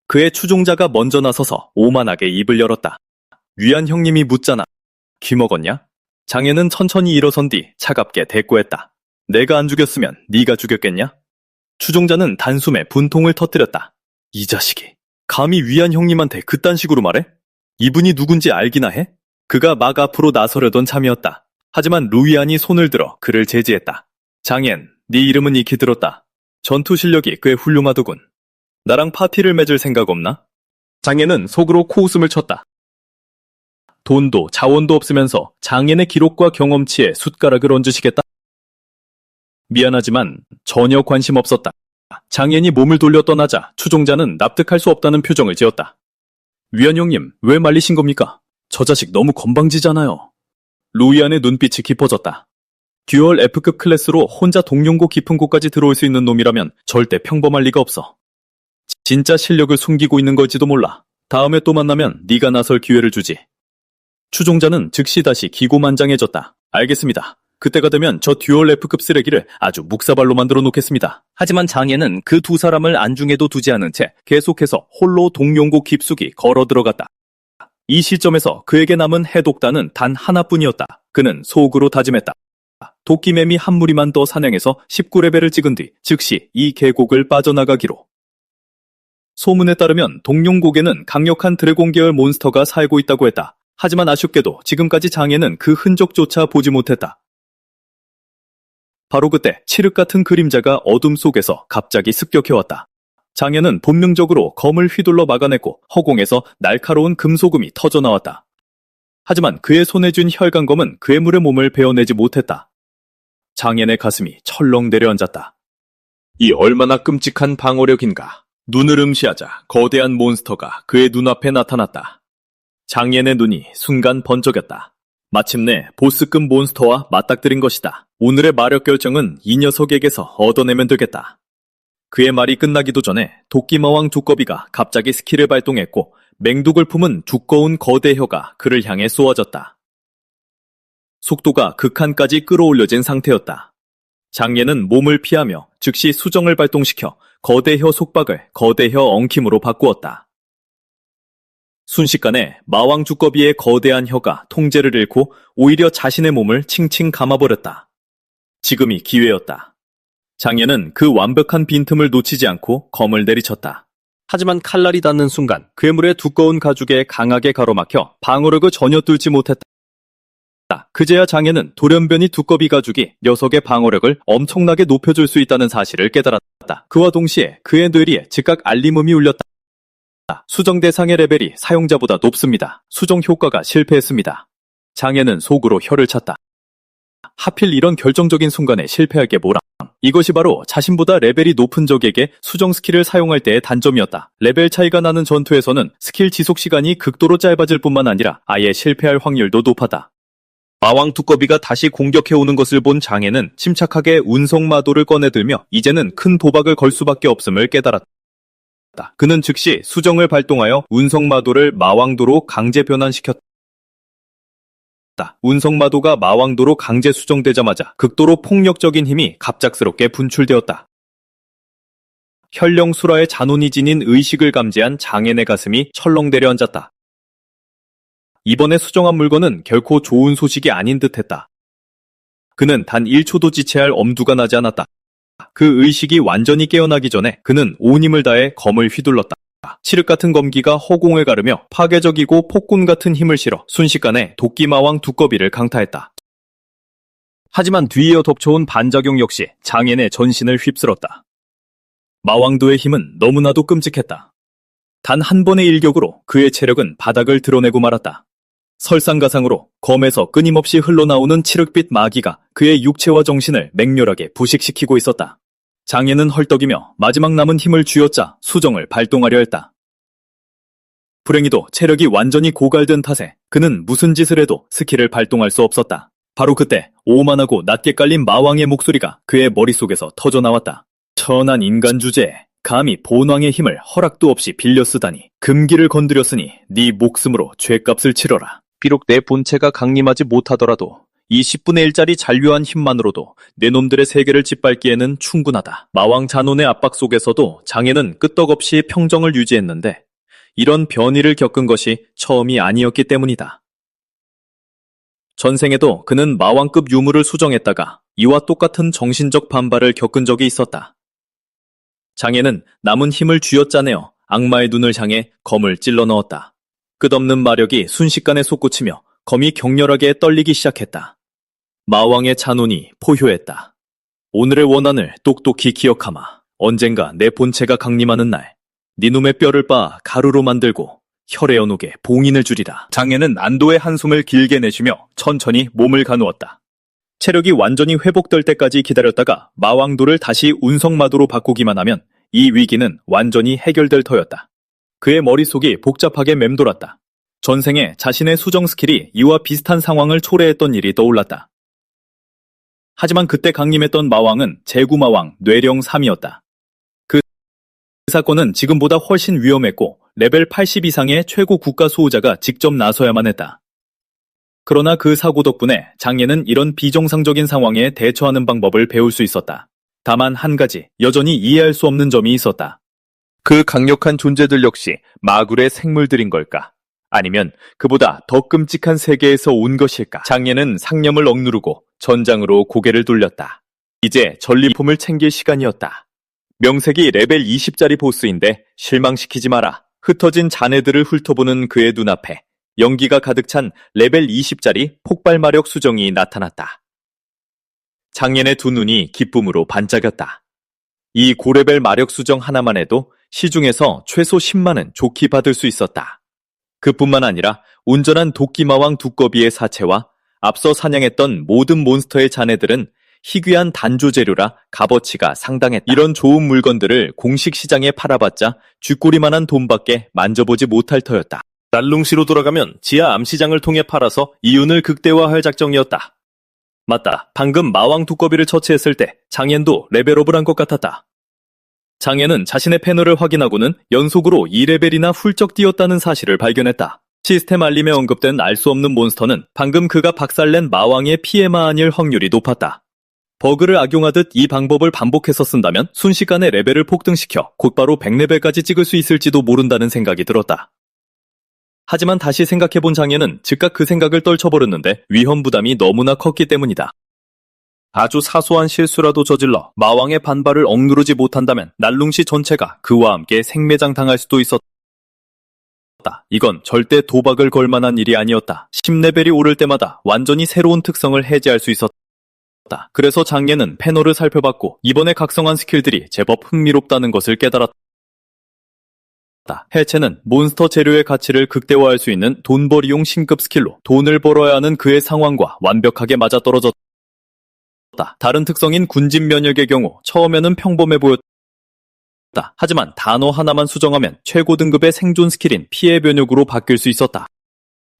[SPEAKER 3] 그의 추종자가 먼저 나서서 오만하게 입을 열었다. 위안 형님이 묻잖아. 귀 먹었냐? 장애는 천천히 일어선 뒤 차갑게 대꾸했다. 내가 안 죽였으면 네가 죽였겠냐? 추종자는 단숨에 분통을 터뜨렸다. 이 자식이 감히 위안 형님한테 그딴 식으로 말해? 이분이 누군지 알기나 해? 그가 막 앞으로 나서려던 참이었다. 하지만 루이안이 손을 들어 그를 제지했다. 장앤, 네 이름은 익히 들었다. 전투 실력이 꽤 훌륭하더군. 나랑 파티를 맺을 생각 없나? 장앤은 속으로 코웃음을 쳤다. 돈도 자원도 없으면서 장앤의 기록과 경험치에 숟가락을 얹으시겠다? 미안하지만 전혀 관심 없었다. 장앤이 몸을 돌려 떠나자 추종자는 납득할 수 없다는 표정을 지었다. 위안 형님, 왜 말리신 겁니까? 저 자식 너무 건방지잖아요. 루이안의 눈빛이 깊어졌다. 듀얼 F급 클래스로 혼자 동룡고 깊은 곳까지 들어올 수 있는 놈이라면 절대 평범할 리가 없어. 진짜 실력을 숨기고 있는 걸지도 몰라. 다음에 또 만나면 네가 나설 기회를 주지. 추종자는 즉시 다시 기고만장해졌다. 알겠습니다. 그때가 되면 저 듀얼 F급 쓰레기를 아주 묵사발로 만들어 놓겠습니다. 하지만 장애는 그 두 사람을 안중에도 두지 않은 채 계속해서 홀로 동룡고 깊숙이 걸어 들어갔다. 이 시점에서 그에게 남은 해독단은 단 하나뿐이었다. 그는 속으로 다짐했다. 도끼매미 한 무리만 더 사냥해서 19레벨을 찍은 뒤 즉시 이 계곡을 빠져나가기로. 소문에 따르면 동룡곡에는 강력한 드래곤 계열 몬스터가 살고 있다고 했다. 하지만 아쉽게도 지금까지 장애는 그 흔적조차 보지 못했다. 바로 그때 칠흑 같은 그림자가 어둠 속에서 갑자기 습격해왔다. 장애는 본능적으로 검을 휘둘러 막아냈고 허공에서 날카로운 금소금이 터져나왔다. 하지만 그의 손에 쥔 혈강검은 괴물의 몸을 베어내지 못했다. 장애의 가슴이 철렁 내려앉았다. 이 얼마나 끔찍한 방어력인가. 눈을 응시하자 거대한 몬스터가 그의 눈앞에 나타났다. 장애의 눈이 순간 번쩍였다. 마침내 보스급 몬스터와 맞닥뜨린 것이다. 오늘의 마력 결정은 이 녀석에게서 얻어내면 되겠다. 그의 말이 끝나기도 전에 도끼마왕 두꺼비가 갑자기 스킬을 발동했고 맹독을 품은 두꺼운 거대 혀가 그를 향해 쏘아졌다. 속도가 극한까지 끌어올려진 상태였다. 장예는 몸을 피하며 즉시 수정을 발동시켜 거대 혀 속박을 거대 혀 엉킴으로 바꾸었다. 순식간에 마왕 두꺼비의 거대한 혀가 통제를 잃고 오히려 자신의 몸을 칭칭 감아버렸다. 지금이 기회였다. 장예는 그 완벽한 빈틈을 놓치지 않고 검을 내리쳤다. 하지만 칼날이 닿는 순간 괴물의 두꺼운 가죽에 강하게 가로막혀 방어력을 전혀 뚫지 못했다. 그제야 장예는 돌연변이 두꺼비 가죽이 녀석의 방어력을 엄청나게 높여줄 수 있다는 사실을 깨달았다. 그와 동시에 그의 뇌리에 즉각 알림음이 울렸다. 수정 대상의 레벨이 사용자보다 높습니다. 수정 효과가 실패했습니다. 장예는 속으로 혀를 찼다. 하필 이런 결정적인 순간에 실패할 게 뭐라. 이것이 바로 자신보다 레벨이 높은 적에게 수정 스킬을 사용할 때의 단점이었다. 레벨 차이가 나는 전투에서는 스킬 지속 시간이 극도로 짧아질 뿐만 아니라 아예 실패할 확률도 높았다. 마왕 두꺼비가 다시 공격해오는 것을 본 장애는 침착하게 운성마도를 꺼내들며 이제는 큰 도박을 걸 수밖에 없음을 깨달았다. 그는 즉시 수정을 발동하여 운성마도를 마왕도로 강제 변환시켰다. 운성마도가 마왕도로 강제 수정되자마자 극도로 폭력적인 힘이 갑작스럽게 분출되었다. 현령수라의 잔혼이 지닌 의식을 감지한 장애의 가슴이 철렁 내려앉았다. 이번에 수정한 물건은 결코 좋은 소식이 아닌 듯했다. 그는 단 1초도 지체할 엄두가 나지 않았다.
[SPEAKER 1] 그 의식이 완전히 깨어나기 전에 그는 온 힘을 다해 검을 휘둘렀다. 칠흑 같은 검기가 허공을 가르며 파괴적이고 폭군 같은 힘을 실어 순식간에 도끼마왕 두꺼비를 강타했다.
[SPEAKER 3] 하지만 뒤이어 덮쳐온 반작용 역시 장인의 전신을 휩쓸었다. 마왕도의 힘은 너무나도 끔찍했다. 단 한 번의 일격으로 그의 체력은 바닥을 드러내고 말았다. 설상가상으로 검에서 끊임없이 흘러나오는 칠흑빛 마기가 그의 육체와 정신을 맹렬하게 부식시키고 있었다. 장애는 헐떡이며 마지막 남은 힘을 쥐어짜 수정을 발동하려 했다. 불행히도 체력이 완전히 고갈된 탓에 그는 무슨 짓을 해도 스킬을 발동할 수 없었다. 바로 그때 오만하고 낮게 깔린 마왕의 목소리가 그의 머릿속에서 터져나왔다. 천한 인간 주제에 감히 본왕의 힘을 허락도 없이 빌려 쓰다니. 금기를 건드렸으니 네 목숨으로 죗값을 치러라. 비록 내 본체가 강림하지 못하더라도 이 10분의 1짜리 잔류한 힘만으로도 내 놈들의 세계를 짓밟기에는 충분하다. 마왕 잔혼의 압박 속에서도 장애는 끄떡없이 평정을 유지했는데 이런 변이를 겪은 것이 처음이 아니었기 때문이다. 전생에도 그는 마왕급 유물을 수정했다가 이와 똑같은 정신적 반발을 겪은 적이 있었다. 장애는 남은 힘을 쥐어짜내어 악마의 눈을 향해 검을 찔러 넣었다. 끝없는 마력이 순식간에 솟구치며 검이 격렬하게 떨리기 시작했다. 마왕의 잔혼이 포효했다. 오늘의 원한을 똑똑히 기억하마. 언젠가 내 본체가 강림하는 날, 네 놈의 뼈를 빻아 가루로 만들고 혈의 연옥에 봉인을 주리라. 장애는 안도의 한숨을 길게 내쉬며 천천히 몸을 가누었다. 체력이 완전히 회복될 때까지 기다렸다가 마왕도를 다시 운석마도로 바꾸기만 하면 이 위기는 완전히 해결될 터였다. 그의 머릿속이 복잡하게 맴돌았다. 전생에 자신의 수정 스킬이 이와 비슷한 상황을 초래했던 일이 떠올랐다. 하지만 그때 강림했던 마왕은 제구마왕 뇌령 3이었다. 그 사건은 지금보다 훨씬 위험했고 레벨 80 이상의 최고 국가 수호자가 직접 나서야만 했다. 그러나 그 사고 덕분에 장예는 이런 비정상적인 상황에 대처하는 방법을 배울 수 있었다. 다만 한 가지 여전히 이해할 수 없는 점이 있었다.
[SPEAKER 2] 그 강력한 존재들 역시 마굴의 생물들인 걸까? 아니면 그보다 더 끔찍한 세계에서 온 것일까? 장예는 상념을 억누르고 전장으로 고개를 돌렸다. 이제 전리품을 챙길 시간이었다. 명색이 레벨 20짜리 보스인데 실망시키지 마라. 흩어진 잔해들을 훑어보는 그의 눈앞에 연기가 가득 찬 레벨 20짜리 폭발마력 수정이 나타났다. 장예의 두 눈이 기쁨으로 반짝였다. 이 고레벨 마력 수정 하나만 해도 시중에서 최소 10만은 좋게 받을 수 있었다. 그뿐만 아니라 온전한 도끼마왕 두꺼비의 사체와 앞서 사냥했던 모든 몬스터의 잔해들은 희귀한 단조 재료라 값어치가 상당했다. 이런 좋은 물건들을 공식 시장에 팔아봤자 쥐꼬리만한 돈밖에 만져보지 못할 터였다.
[SPEAKER 3] 날룽시로 돌아가면 지하 암시장을 통해 팔아서 이윤을 극대화할 작정이었다. 맞다. 방금 마왕 두꺼비를 처치했을 때 장엔도 레벨업을 한 것 같았다. 장엔은 자신의 패널을 확인하고는 연속으로 2레벨이나 훌쩍 뛰었다는 사실을 발견했다. 시스템 알림에 언급된 알 수 없는 몬스터는 방금 그가 박살낸 마왕의 피해만 아닐 확률이 높았다. 버그를 악용하듯 이 방법을 반복해서 쓴다면 순식간에 레벨을 폭등시켜 곧바로 100레벨까지 찍을 수 있을지도 모른다는 생각이 들었다. 하지만 다시 생각해본 장애는 즉각 그 생각을 떨쳐버렸는데 위험 부담이 너무나 컸기 때문이다. 아주 사소한 실수라도 저질러 마왕의 반발을 억누르지 못한다면 날룽시 전체가 그와 함께 생매장 당할 수도 있었다. 이건 절대 도박을 걸 만한 일이 아니었다. 10레벨이 오를 때마다 완전히 새로운 특성을 해제할 수 있었다. 그래서 장예는 패널을 살펴봤고 이번에 각성한 스킬들이 제법 흥미롭다는 것을 깨달았다. 해체는 몬스터 재료의 가치를 극대화할 수 있는 돈벌이용 신급 스킬로 돈을 벌어야 하는 그의 상황과 완벽하게 맞아떨어졌다. 다른 특성인 군집 면역의 경우 처음에는 평범해 보였다. 하지만 단어 하나만 수정하면 최고 등급의 생존 스킬인 피해 면역으로 바뀔 수 있었다.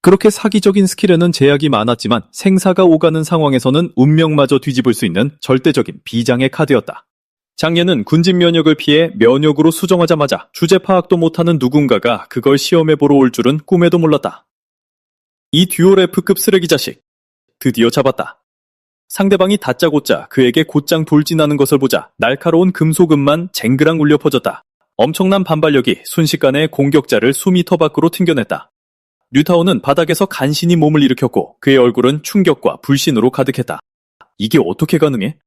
[SPEAKER 3] 그렇게 사기적인 스킬에는 제약이 많았지만 생사가 오가는 상황에서는 운명마저 뒤집을 수 있는 절대적인 비장의 카드였다. 장예는 군집 면역을 피해 면역으로 수정하자마자 주제 파악도 못하는 누군가가 그걸 시험해보러 올 줄은 꿈에도 몰랐다. 이 듀오레프급 쓰레기 자식, 드디어 잡았다. 상대방이 다짜고짜 그에게 곧장 돌진하는 것을 보자 날카로운 금속음만 쟁그랑 울려 퍼졌다. 엄청난 반발력이 순식간에 공격자를 수미터 밖으로 튕겨냈다. 류타오는 바닥에서 간신히 몸을 일으켰고 그의 얼굴은 충격과 불신으로 가득했다. 이게 어떻게 가능해?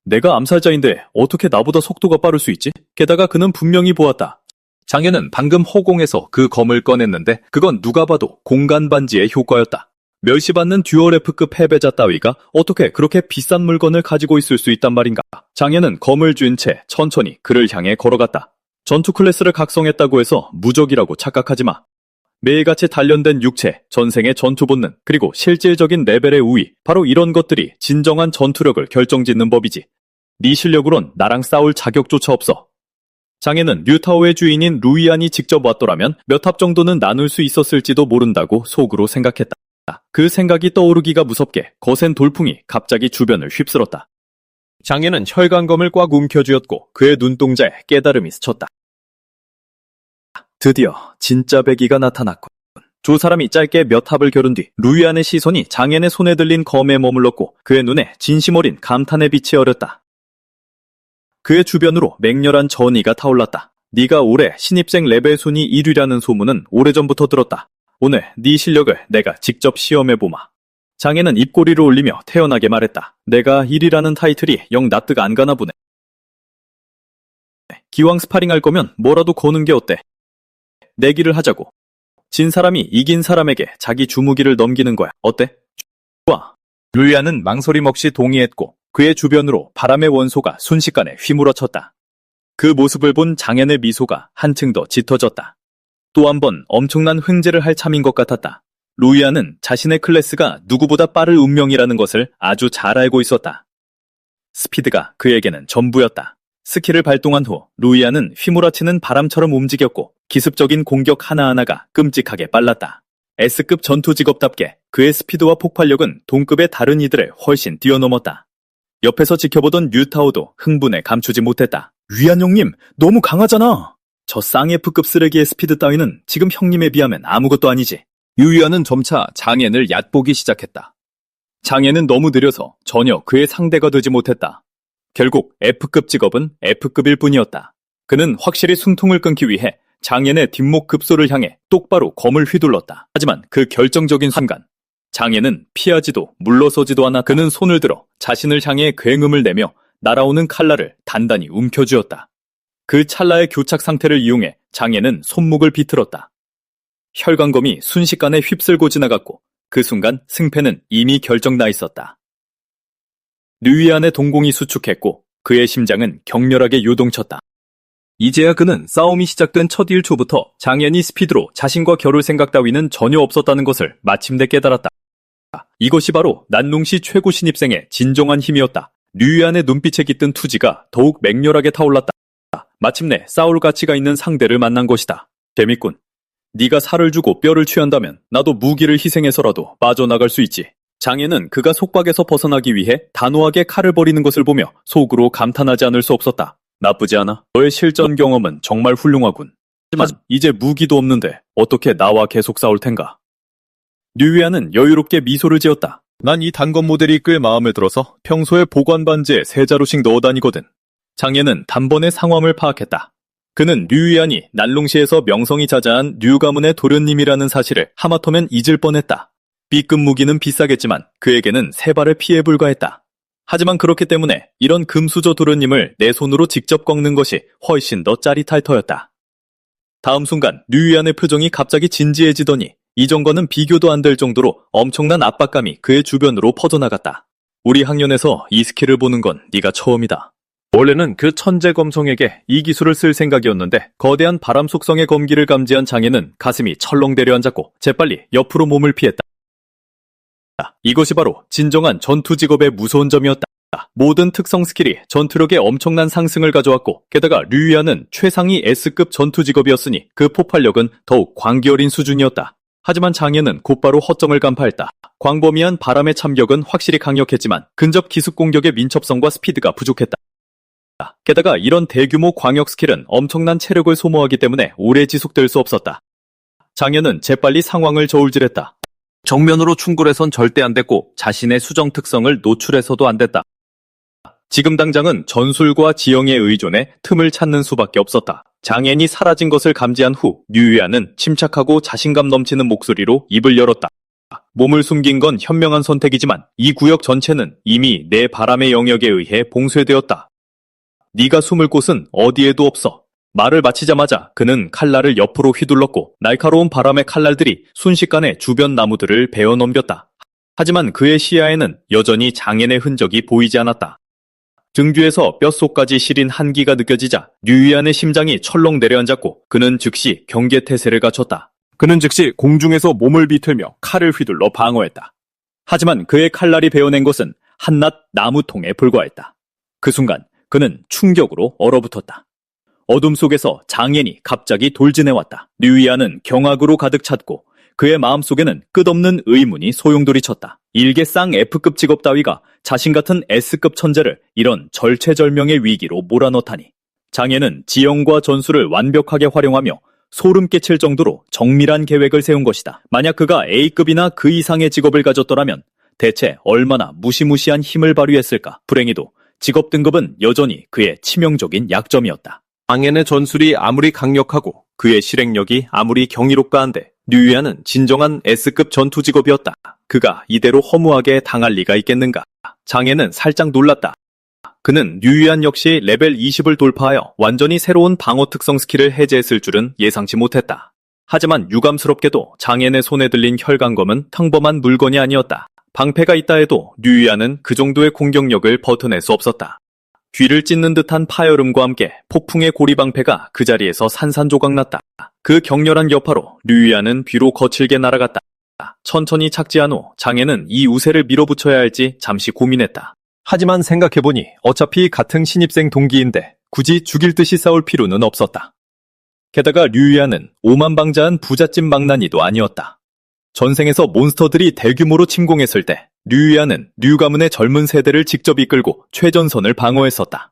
[SPEAKER 1] 내가 암살자인데 어떻게 나보다 속도가 빠를 수 있지? 게다가 그는 분명히 보았다. 장애는 방금 허공에서 그 검을 꺼냈는데 그건 누가 봐도 공간 반지의 효과였다. 멸시받는 듀얼 F급 패배자 따위가 어떻게 그렇게 비싼 물건을 가지고 있을 수 있단 말인가? 장애는 검을 쥔 채 천천히 그를 향해 걸어갔다. 전투 클래스를 각성했다고 해서 무적이라고 착각하지 마. 매일같이 단련된 육체, 전생의 전투 본능, 그리고 실질적인 레벨의 우위, 바로 이런 것들이 진정한 전투력을 결정짓는 법이지. 네 실력으론 나랑 싸울 자격조차 없어. 장애는 류타오의 주인인 루이안이 직접 왔더라면 몇 합 정도는 나눌 수 있었을지도 모른다고 속으로 생각했다. 그 생각이 떠오르기가 무섭게 거센 돌풍이 갑자기 주변을 휩쓸었다. 장애는 혈관검을 꽉 움켜쥐었고 그의 눈동자에 깨달음이 스쳤다. 드디어 진짜 배기가 나타났군. 두 사람이 짧게 몇 합을 겨룬 뒤 루이안의 시선이 장애의 손에 들린 검에 머물렀고 그의 눈에 진심 어린 감탄의 빛이 어렸다. 그의 주변으로 맹렬한 전의가 타올랐다. 네가 올해 신입생 레벨 순위 1위라는 소문은 오래전부터 들었다. 오늘 네 실력을 내가 직접 시험해보마. 장애는 입꼬리를 올리며 태연하게 말했다. 내가 1위라는 타이틀이 영 납득 안 가나 보네. 기왕 스파링할 거면 뭐라도 거는 게 어때? 내기를 하자고. 진 사람이 이긴 사람에게 자기 주무기를 넘기는 거야. 어때? 좋아. 루이안은 망설임 없이 동의했고 그의 주변으로 바람의 원소가 순식간에 휘몰아쳤다. 그 모습을 본 장현의 미소가 한층 더 짙어졌다. 또 한 번 엄청난 횡재를 할 참인 것 같았다. 루이안은 자신의 클래스가 누구보다 빠를 운명이라는 것을 아주 잘 알고 있었다. 스피드가 그에게는 전부였다. 스킬을 발동한 후 루이안은 휘몰아치는 바람처럼 움직였고 기습적인 공격 하나하나가 끔찍하게 빨랐다. S급 전투 직업답게 그의 스피드와 폭발력은 동급의 다른 이들을 훨씬 뛰어넘었다. 옆에서 지켜보던 류타오도 흥분에 감추지 못했다. 루이안 형님, 너무 강하잖아. 저 쌍F급 쓰레기의 스피드 따위는 지금 형님에 비하면 아무것도 아니지. 류이안은 점차 장앤을 얕보기 시작했다. 장앤은 너무 느려서 전혀 그의 상대가 되지 못했다. 결국 F급 직업은 F급일 뿐이었다. 그는 확실히 숨통을 끊기 위해 장앤의 뒷목 급소를 향해 똑바로 검을 휘둘렀다. 하지만 그 결정적인 순간 장앤은 피하지도 물러서지도 않아. 그는 손을 들어 자신을 향해 굉음을 내며 날아오는 칼날을 단단히 움켜쥐었다. 그 찰나의 교착 상태를 이용해 장앤은 손목을 비틀었다. 혈관검이 순식간에 휩쓸고 지나갔고 그 순간 승패는 이미 결정나 있었다. 류이안의 동공이 수축했고 그의 심장은 격렬하게 요동쳤다. 이제야 그는 싸움이 시작된 첫 1초부터 장앤이 스피드로 자신과 겨룰 생각 따위는 전혀 없었다는 것을 마침내 깨달았다. 이것이 바로 난룽시 최고 신입생의 진정한 힘이었다. 류이안의 눈빛에 깃든 투지가 더욱 맹렬하게 타올랐다. 마침내 싸울 가치가 있는 상대를 만난 것이다. 재밌군. 네가 살을 주고 뼈를 취한다면 나도 무기를 희생해서라도 빠져나갈 수 있지. 장애는 그가 속박에서 벗어나기 위해 단호하게 칼을 버리는 것을 보며 속으로 감탄하지 않을 수 없었다. 나쁘지 않아. 너의 실전 경험은 정말 훌륭하군. 하지만 이제 무기도 없는데 어떻게 나와 계속 싸울 텐가? 류이안은 여유롭게 미소를 지었다. 난 이 단검 모델이 꽤 마음에 들어서 평소에 보관 반지에 3자루씩 넣어 다니거든. 장애는 단번에 상황을 파악했다. 그는 류이안이 난룽시에서 명성이 자자한 류 가문의 도련님이라는 사실을 하마터면 잊을 뻔했다. B급 무기는 비싸겠지만 그에게는 3발의 피해 불과했다. 하지만 그렇기 때문에 이런 금수저 도련님을 내 손으로 직접 꺾는 것이 훨씬 더 짜릿할 터였다. 다음 순간 류이안의 표정이 갑자기 진지해지더니 이전과는 비교도 안 될 정도로 엄청난 압박감이 그의 주변으로 퍼져나갔다. 우리 학년에서 이 스킬을 보는 건 네가 처음이다. 원래는 그 천재 검성에게 이 기술을 쓸 생각이었는데 거대한 바람 속성의 검기를 감지한 장애는 가슴이 철렁 내려앉았고 재빨리 옆으로 몸을 피했다. 이것이 바로 진정한 전투 직업의 무서운 점이었다. 모든 특성 스킬이 전투력에 엄청난 상승을 가져왔고 게다가 류이안은 최상위 S급 전투 직업이었으니 그 폭발력은 더욱 광기어린 수준이었다. 하지만 장애는 곧바로 허점을 간파했다. 광범위한 바람의 참격은 확실히 강력했지만 근접 기습 공격의 민첩성과 스피드가 부족했다. 게다가 이런 대규모 광역 스킬은 엄청난 체력을 소모하기 때문에 오래 지속될 수 없었다. 장애는 재빨리 상황을 저울질했다. 정면으로 충돌해선 절대 안 됐고 자신의 수정 특성을 노출해서도 안 됐다. 지금 당장은 전술과 지형에 의존해 틈을 찾는 수밖에 없었다. 장앤이 사라진 것을 감지한 후 류이안은 침착하고 자신감 넘치는 목소리로 입을 열었다. 몸을 숨긴 건 현명한 선택이지만 이 구역 전체는 이미 내 바람의 영역에 의해 봉쇄되었다. 네가 숨을 곳은 어디에도 없어. 말을 마치자마자 그는 칼날을 옆으로 휘둘렀고 날카로운 바람의 칼날들이 순식간에 주변 나무들을 베어 넘겼다. 하지만 그의 시야에는 여전히 장앤의 흔적이 보이지 않았다. 등 뒤에서 뼛속까지 시린 한기가 느껴지자 류이안의 심장이 철렁 내려앉았고 그는 즉시 경계태세를 갖췄다.
[SPEAKER 3] 그는 즉시 공중에서 몸을 비틀며 칼을 휘둘러 방어했다.
[SPEAKER 1] 하지만 그의 칼날이 베어낸 것은 한낱 나무통에 불과했다. 그 순간 그는 충격으로 얼어붙었다. 어둠 속에서 장앤이 갑자기 돌진해왔다. 류이안은 경악으로 가득 찼고 그의 마음속에는 끝없는 의문이 소용돌이쳤다. 일개쌍 F급 직업 따위가 자신 같은 S급 천재를 이런 절체절명의 위기로 몰아넣다니. 장앤은 지형과 전술을 완벽하게 활용하며 소름 끼칠 정도로 정밀한 계획을 세운 것이다. 만약 그가 A급이나 그 이상의 직업을 가졌더라면 대체 얼마나 무시무시한 힘을 발휘했을까. 불행히도 직업 등급은 여전히 그의 치명적인 약점이었다.
[SPEAKER 3] 장앤의 전술이 아무리 강력하고 그의 실행력이 아무리 경이롭가 한데 류이안은 진정한 S급 전투 직업이었다. 그가 이대로 허무하게 당할 리가 있겠는가. 장앤은 살짝 놀랐다. 그는 류이안 역시 레벨 20을 돌파하여 완전히 새로운 방어 특성 스킬을 해제했을 줄은 예상치 못했다. 하지만 유감스럽게도 장앤의 손에 들린 혈강검은 평범한 물건이 아니었다. 방패가 있다 해도 류이안은 그 정도의 공격력을 버텨낼 수 없었다. 귀를 찢는 듯한 파열음과 함께 폭풍의 고리방패가 그 자리에서 산산조각났다. 그 격렬한 여파로 류이안은 뒤로 거칠게 날아갔다. 천천히 착지한 후 장앤은 이 우세를 밀어붙여야 할지 잠시 고민했다.
[SPEAKER 2] 하지만 생각해보니 어차피 같은 신입생 동기인데 굳이 죽일 듯이 싸울 필요는 없었다. 게다가 류이안은 오만방자한 부잣집 망나니도 아니었다. 전생에서 몬스터들이 대규모로 침공했을 때 류이안은 류 가문의 젊은 세대를 직접 이끌고 최전선을 방어했었다.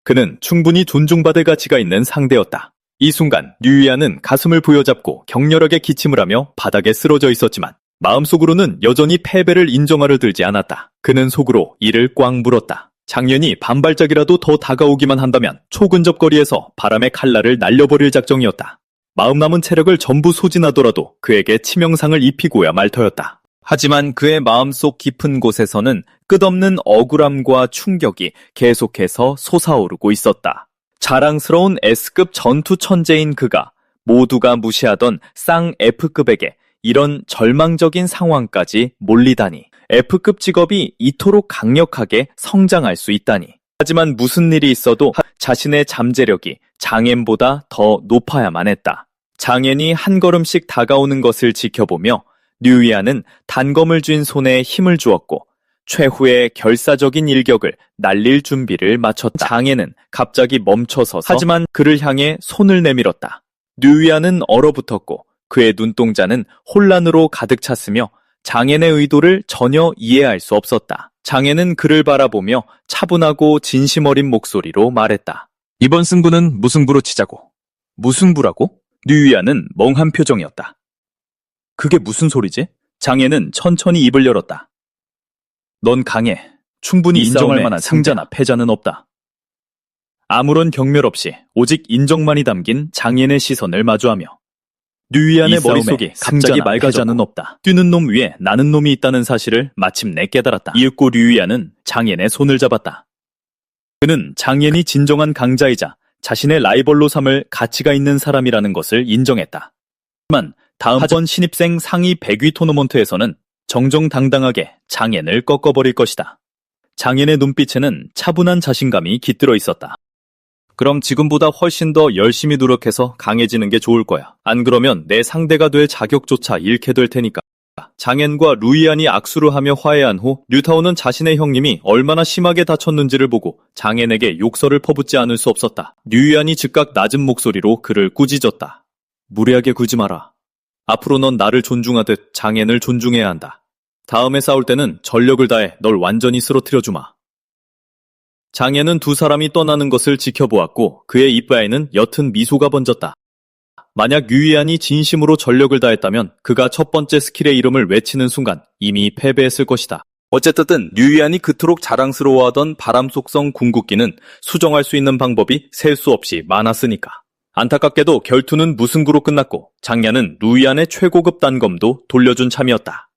[SPEAKER 2] 그는 충분히 존중받을 가치가 있는 상대였다. 이 순간 류이안은 가슴을 부여잡고 격렬하게 기침을 하며 바닥에 쓰러져 있었지만 마음속으로는 여전히 패배를 인정하려 들지 않았다. 그는 속으로 이를 꽉 물었다. 장년이 반발짝이라도 더 다가오기만 한다면 초근접거리에서 바람의 칼날을 날려버릴 작정이었다. 마음 남은 체력을 전부 소진하더라도 그에게 치명상을 입히고야 말 터였다. 하지만 그의 마음속 깊은 곳에서는 끝없는 억울함과 충격이 계속해서 솟아오르고 있었다. 자랑스러운 S급 전투 천재인 그가 모두가 무시하던 쌍 F급에게 이런 절망적인 상황까지 몰리다니. F급 직업이 이토록 강력하게 성장할 수 있다니. 하지만 무슨 일이 있어도 자신의 잠재력이 장앤보다 더 높아야만 했다. 장앤이 한 걸음씩 다가오는 것을 지켜보며 류이안은 단검을 쥔 손에 힘을 주었고 최후의 결사적인 일격을 날릴 준비를 마쳤다. 장앤은 갑자기 멈춰서서 하지만 그를 향해 손을 내밀었다. 류이안은 얼어붙었고 그의 눈동자는 혼란으로 가득 찼으며 장앤의 의도를 전혀 이해할 수 없었다. 장앤은 그를 바라보며 차분하고 진심 어린 목소리로 말했다. 이번 승부는 무승부로 치자고.
[SPEAKER 1] 무승부라고? 류이안은 멍한 표정이었다. 그게 무슨 소리지? 장앤은 천천히 입을 열었다. 넌 강해. 충분히 인정할 만한 승자나 패자는 없다. 아무런 경멸 없이 오직 인정만이 담긴 장앤의 시선을 마주하며 류이안의 머릿속이 갑자기 맑아져는 없다. 뛰는 놈 위에 나는 놈이 있다는 사실을 마침내 깨달았다. 이윽고 류이안은 장앤의 손을 잡았다. 그는 장앤이 진정한 강자이자 자신의 라이벌로 삼을 가치가 있는 사람이라는 것을 인정했다. 하지만 다음번 신입생 상위 100위 토너먼트에서는 정정당당하게 장앤을 꺾어버릴 것이다. 장앤의 눈빛에는 차분한 자신감이 깃들어 있었다. 그럼 지금보다 훨씬 더 열심히 노력해서 강해지는 게 좋을 거야. 안 그러면 내 상대가 될 자격조차 잃게 될 테니까. 장앤과 루이안이 악수를 하며 화해한 후 류타오는 자신의 형님이 얼마나 심하게 다쳤는지를 보고 장앤에게 욕설을 퍼붓지 않을 수 없었다. 류이안이 즉각 낮은 목소리로 그를 꾸짖었다. 무례하게 굴지 마라. 앞으로 넌 나를 존중하듯 장앤을 존중해야 한다. 다음에 싸울 때는 전력을 다해 널 완전히 쓰러뜨려주마. 장앤은 두 사람이 떠나는 것을 지켜보았고 그의 이빨에는 옅은 미소가 번졌다. 만약 류이안이 진심으로 전력을 다했다면 그가 첫 번째 스킬의 이름을 외치는 순간 이미 패배했을 것이다. 어쨌든 류이안이 그토록 자랑스러워하던 바람 속성 궁극기는 수정할 수 있는 방법이 셀 수 없이 많았으니까. 안타깝게도 결투는 무승부로 끝났고 장냐는 루이안의 최고급 단검도 돌려준 참이었다.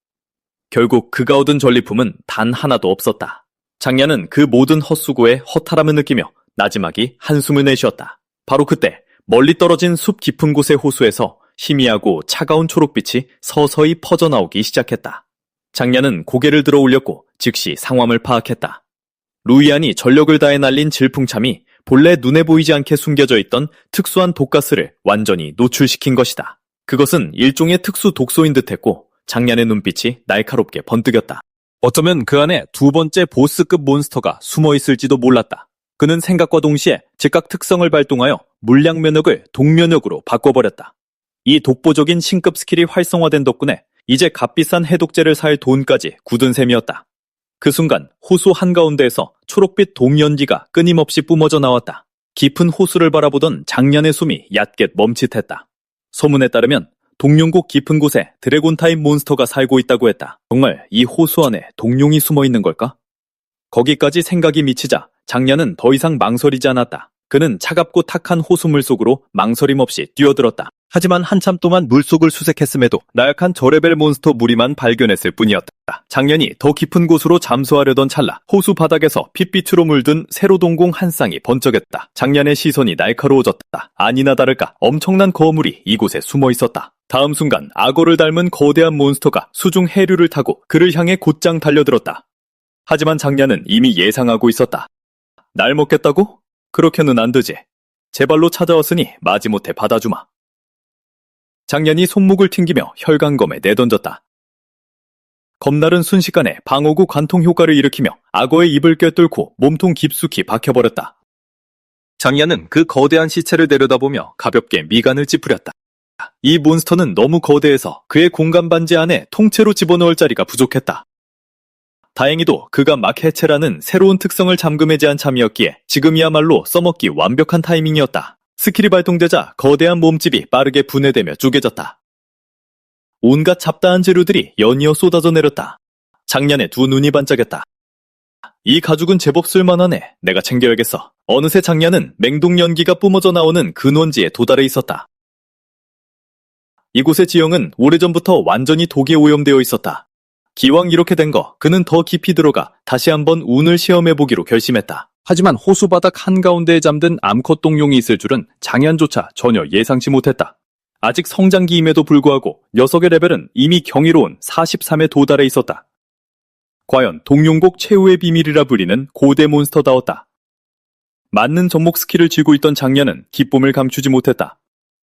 [SPEAKER 1] 결국 그가 얻은 전리품은 단 하나도 없었다. 장냐는 그 모든 헛수고에 허탈함을 느끼며 나지막이 한숨을 내쉬었다. 바로 그때 멀리 떨어진 숲 깊은 곳의 호수에서 희미하고 차가운 초록빛이 서서히 퍼져나오기 시작했다. 장냐는 고개를 들어 올렸고 즉시 상황을 파악했다. 루이안이 전력을 다해 날린 질풍참이 본래 눈에 보이지 않게 숨겨져 있던 특수한 독가스를 완전히 노출시킨 것이다. 그것은 일종의 특수 독소인 듯했고 장년의 눈빛이 날카롭게 번뜩였다.
[SPEAKER 2] 어쩌면 그 안에 두 번째 보스급 몬스터가 숨어 있을지도 몰랐다. 그는 생각과 동시에 즉각 특성을 발동하여 물량 면역을 독면역으로 바꿔버렸다. 이 독보적인 신급 스킬이 활성화된 덕분에 이제 값비싼 해독제를 살 돈까지 굳은 셈이었다. 그 순간 호수 한가운데에서 초록빛 동연기가 끊임없이 뿜어져 나왔다. 깊은 호수를 바라보던 장년의 숨이 얕게 멈칫했다. 소문에 따르면 동룡국 깊은 곳에 드래곤 타입 몬스터가 살고 있다고 했다. 정말 이 호수 안에 동룡이 숨어 있는 걸까? 거기까지 생각이 미치자 장년은 더 이상 망설이지 않았다. 그는 차갑고 탁한 호수물 속으로 망설임 없이 뛰어들었다. 하지만 한참 동안 물속을 수색했음에도 나약한 저레벨 몬스터 무리만 발견했을 뿐이었다. 장년이 더 깊은 곳으로 잠수하려던 찰나 호수 바닥에서 핏빛으로 물든 세로동공 한 쌍이 번쩍였다. 장년의 시선이 날카로워졌다. 아니나 다를까 엄청난 거물이 이곳에 숨어 있었다. 다음 순간 악어를 닮은 거대한 몬스터가 수중 해류를 타고 그를 향해 곧장 달려들었다. 하지만 장년은 이미 예상하고 있었다. 날 먹겠다고? 그렇게는 안 되지. 제 발로 찾아왔으니 마지못해 받아주마. 장년이 손목을 튕기며 혈강검에 내던졌다. 검날은 순식간에 방어구 관통 효과를 일으키며 악어의 입을 꿰뚫고 몸통 깊숙이 박혀버렸다. 장년은 그 거대한 시체를 내려다보며 가볍게 미간을 찌푸렸다. 이 몬스터는 너무 거대해서 그의 공간 반지 안에 통째로 집어넣을 자리가 부족했다. 다행히도 그가 막 해체라는 새로운 특성을 잠금해제한 참이었기에 지금이야말로 써먹기 완벽한 타이밍이었다. 스킬이 발동되자 거대한 몸집이 빠르게 분해되며 쪼개졌다. 온갖 잡다한 재료들이 연이어 쏟아져 내렸다. 장년의 두 눈이 반짝였다. 이 가죽은 제법 쓸만하네. 내가 챙겨야겠어. 어느새 장년은 맹독 연기가 뿜어져 나오는 근원지에 도달해 있었다. 이곳의 지형은 오래전부터 완전히 독에 오염되어 있었다. 기왕 이렇게 된 거, 그는 더 깊이 들어가 다시 한번 운을 시험해보기로 결심했다. 하지만 호수바닥 한가운데에 잠든 암컷 동룡이 있을 줄은 장년조차 전혀 예상치 못했다. 아직 성장기임에도 불구하고 녀석의 레벨은 이미 경이로운 43에 도달해 있었다. 과연 동룡국 최후의 비밀이라 불리는 고대 몬스터다웠다. 맞는 접목 스킬을 쥐고 있던 장년은 기쁨을 감추지 못했다.